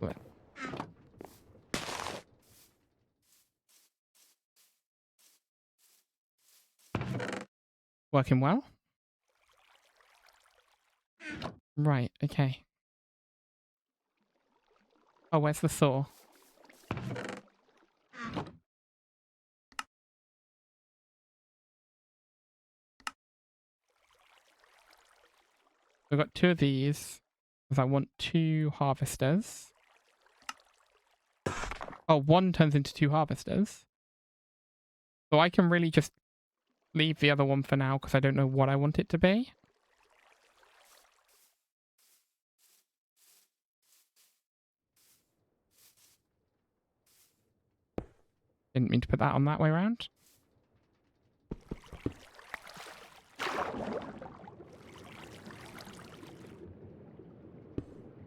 Good. Working well. Right, okay. Oh, where's the saw? We've got 2 of these, because I want 2 harvesters. Oh, 1 turns into 2 harvesters. So I can really just leave the other one for now, because I don't know what I want it to be. Didn't mean to put that on that way around.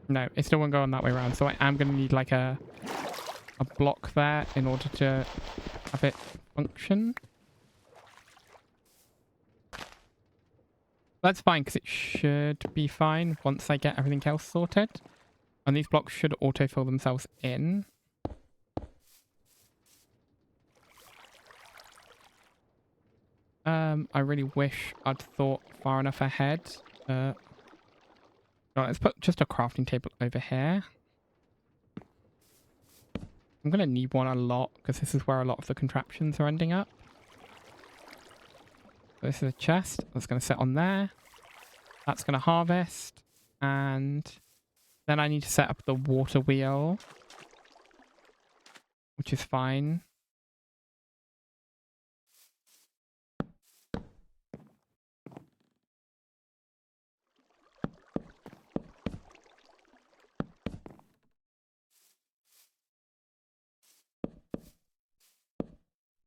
No, it still won't go on that way around, so I am going to need like a block there in order to have it function. That's fine, because it should be fine once I get everything else sorted. And these blocks should autofill themselves in. I really wish I'd thought far enough ahead. Right, let's put just a crafting table over here. I'm going to need one a lot, because this is where a lot of the contraptions are ending up. So this is a chest that's going to sit on there. That's going to harvest. And then I need to set up the water wheel, which is fine.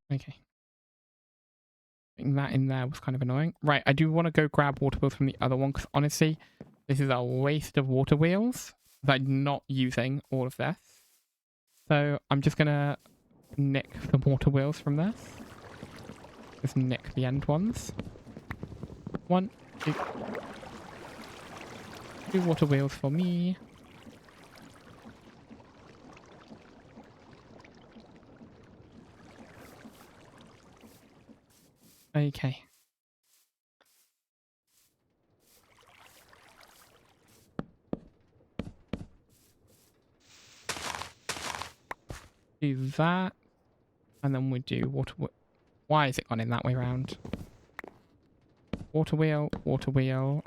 Okay. Putting that in there was kind of annoying. Right, I do want to go grab water wheels from the other one, because honestly, this is a waste of water wheels. I'm not using all of this. So I'm just going to nick the water wheels from this. Just nick the end ones. 1, 2. 2 water wheels for me. Okay. Do that. And then we do water wheel. Why is it gone in that way around? Water wheel, water wheel.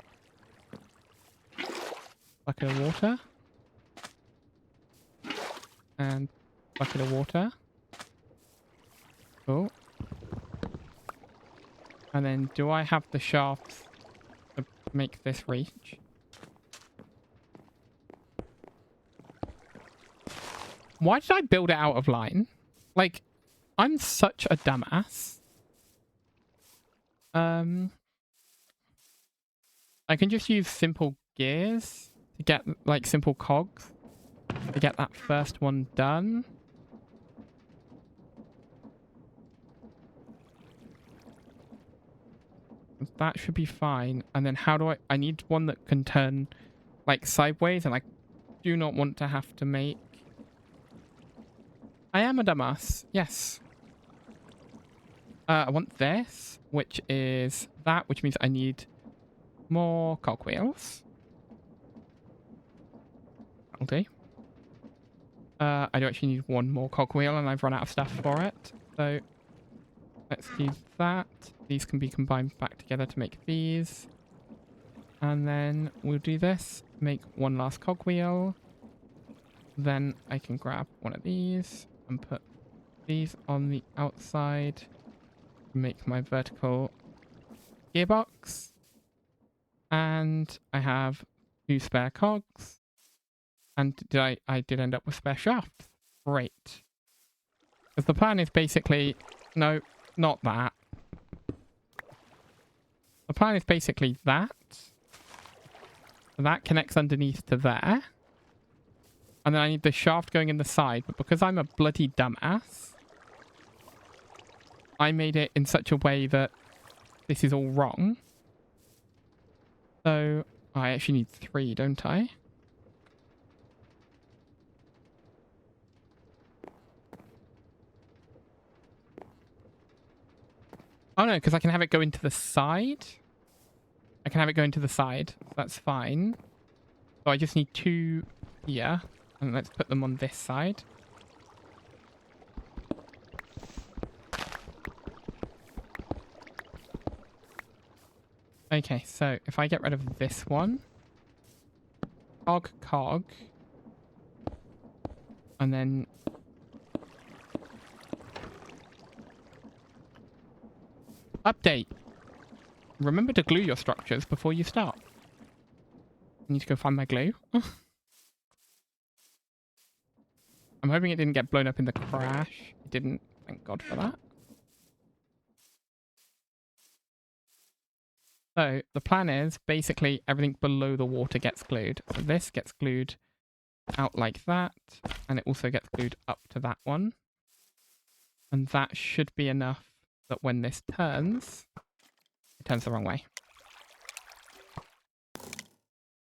Bucket of water. And bucket of water. Cool. And then do I have the shafts to make this reach? Why did I build it out of line? Like, I'm such a dumbass. I can just use simple gears to get, like, simple cogs to get that first one done. That should be fine. And then how do I need one that can turn, like, sideways, and I do not want to have to make... I am a dumbass. Yes. I want this, which is that, which means I need more cogwheels. That'll do. I do actually need 1 more cogwheel, and I've run out of stuff for it. So let's do that. These can be combined back together to make these. And then we'll do this. Make 1 last cogwheel. Then I can grab one of these and put these on the outside. Make my vertical gearbox. And I have 2 spare cogs. And I did end up with spare shafts. Great. Because the plan is basically... No, not that. The plan is basically that. That connects underneath to there. And then I need the shaft going in the side. But because I'm a bloody dumbass, I made it in such a way that this is all wrong. So I actually need 3, don't I? Oh no, because I can have it go into the side. I can have it go into the side. So that's fine. So I just need 2 here. And let's put them on this side. Okay, so if I get rid of this one. Cog. And then... Update. Remember to glue your structures before you start. I need to go find my glue. I'm hoping it didn't get blown up in the crash. It didn't. Thank God for that. So the plan is basically everything below the water gets glued. So this gets glued out like that. And it also gets glued up to that one. And that should be enough that when this turns, it turns the wrong way.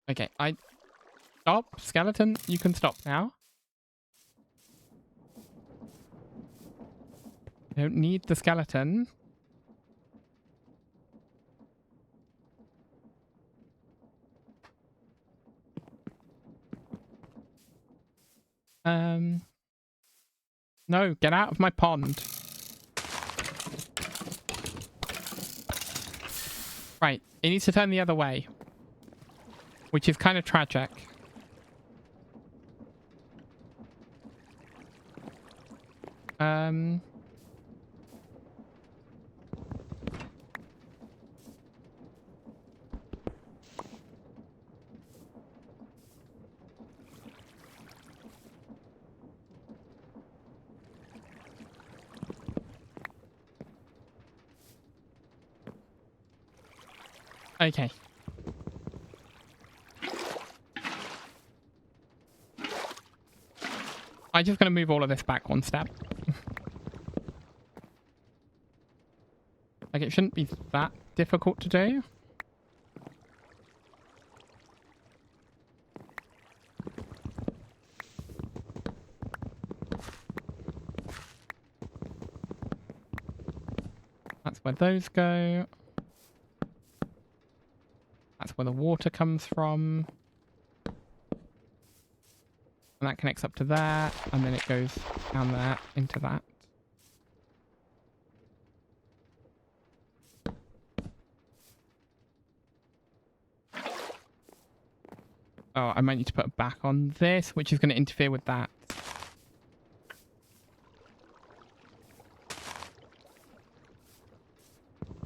Okay, Stop, skeleton. You can stop now. I don't need the skeleton. No, get out of my pond. Right, it needs to turn the other way. Which is kind of tragic. Okay. I'm just going to move all of this back 1 step. Like, it shouldn't be that difficult to do. That's where those go. That's where the water comes from. And that connects up to there, and then it goes down there into that. Oh, I might need to put it back on this, which is going to interfere with that.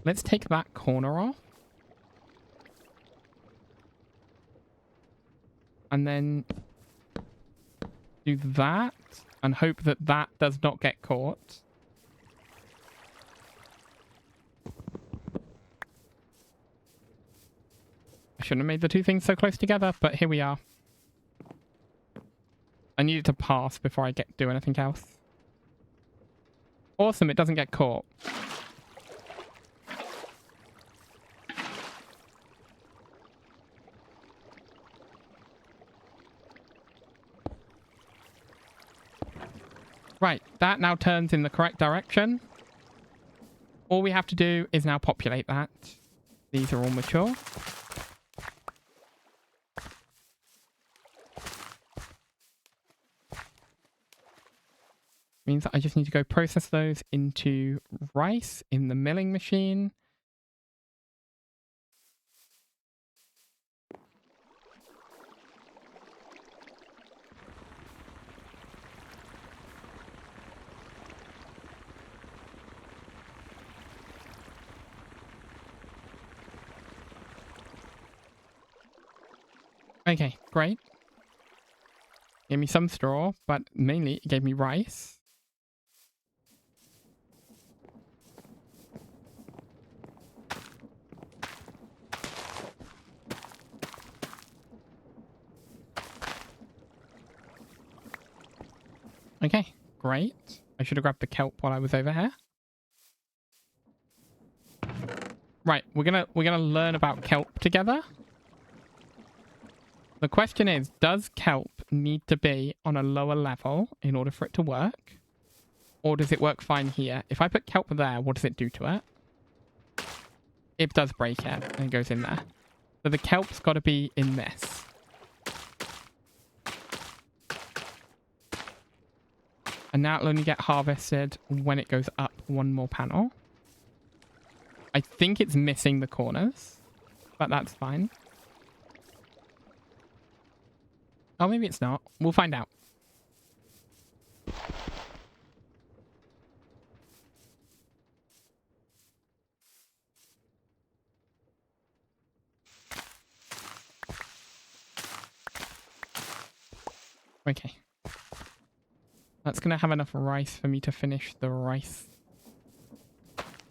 Let's take that corner off. And then do that and hope that that does not get caught. I shouldn't have made the 2 things so close together, but here we are. I needed to pass before I do anything else. Awesome, it doesn't get caught. Right, that now turns in the correct direction. All we have to do is now populate that. These are all mature. Means that I just need to go process those into rice in the milling machine. Okay, great. Gave me some straw, but mainly it gave me rice. Okay, great. I should have grabbed the kelp while I was over here. Right, we're gonna learn about kelp together. The question is, does kelp need to be on a lower level in order for it to work? Or does it work fine here? If I put kelp there, what does it do to it? It does break it, and it goes in there. So the kelp's got to be in this. And now it'll only get harvested when it goes up one more panel. I think it's missing the corners, but that's fine. Oh, maybe it's not. We'll find out. Okay. That's going to have enough rice for me to finish the rice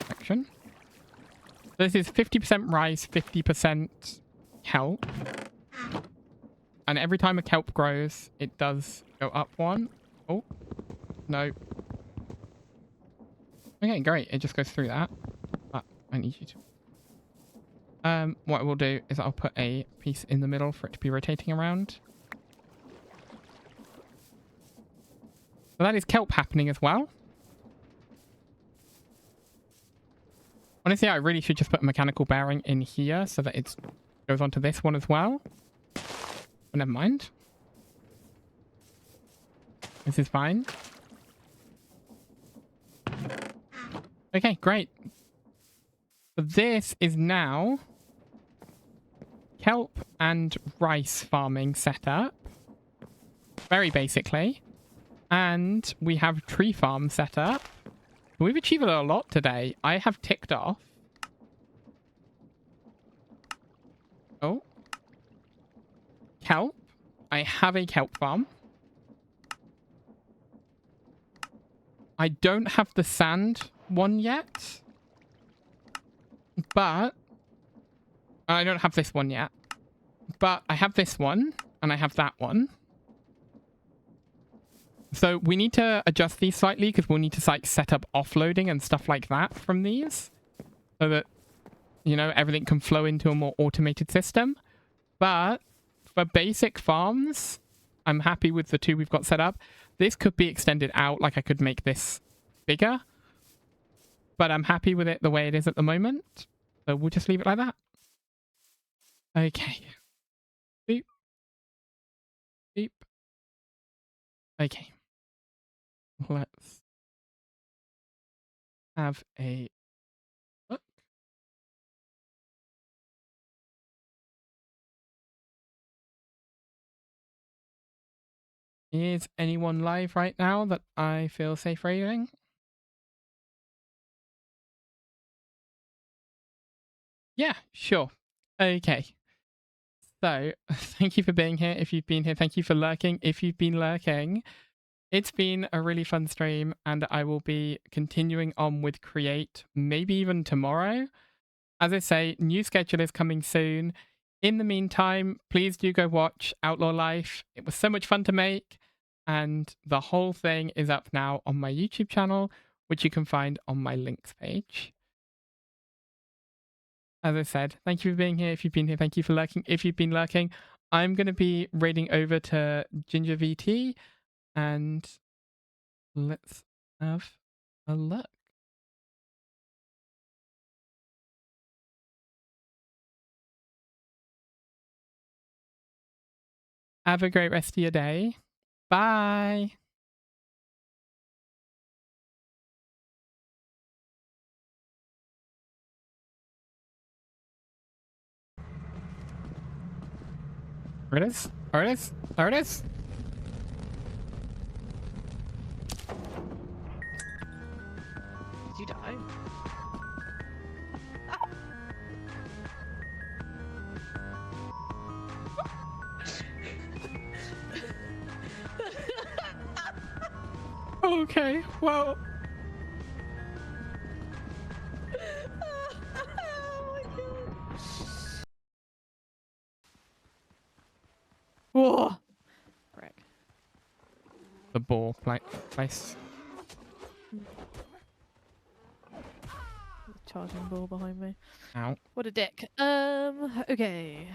section. This is 50% rice, 50% kelp. And every time a kelp grows, it does go up one. Oh, no. Okay, great. It just goes through that. But I need you to... What I will do is I'll put a piece in the middle for it to be rotating around. So that is kelp happening as well. Honestly, I really should just put a mechanical bearing in here so that it goes onto this one as well. But never mind. This is fine. Okay, great. So this is now kelp and rice farming set up. Very basically. And we have tree farm set up. We've achieved a lot today. I have ticked off. Oh. Kelp. I have a kelp farm. I don't have the sand one yet. But I don't have this one yet. But I have this one. And I have that one. So we need to adjust these slightly because we'll need to like set up offloading and stuff like that from these so that, you know, everything can flow into a more automated system. But for basic farms, I'm happy with the two we've got set up. This could be extended out, like I could make this bigger. But I'm happy with it the way it is at the moment. So we'll just leave it like that. Okay. Beep. Beep. Okay. Let's have a look. Is anyone live right now that I feel safe raiding? Yeah, sure. Okay. So, thank you for being here. If you've been here, thank you for lurking. If you've been lurking, it's been a really fun stream, and I will be continuing on with Create, maybe even tomorrow. As I say, new schedule is coming soon. In the meantime, please do go watch Outlaw Life. It was so much fun to make, and the whole thing is up now on my YouTube channel, which you can find on my links page. As I said, thank you for being here. If you've been here, thank you for lurking. If you've been lurking, I'm going to be raiding over to Ginger VT. And let's have a look. Have a great rest of your day. Bye. There it is. There it is. There it is. Did you die? Okay, well, Whoa. Frick. the ball place. Charging ball behind me. Ow. What a dick. Okay.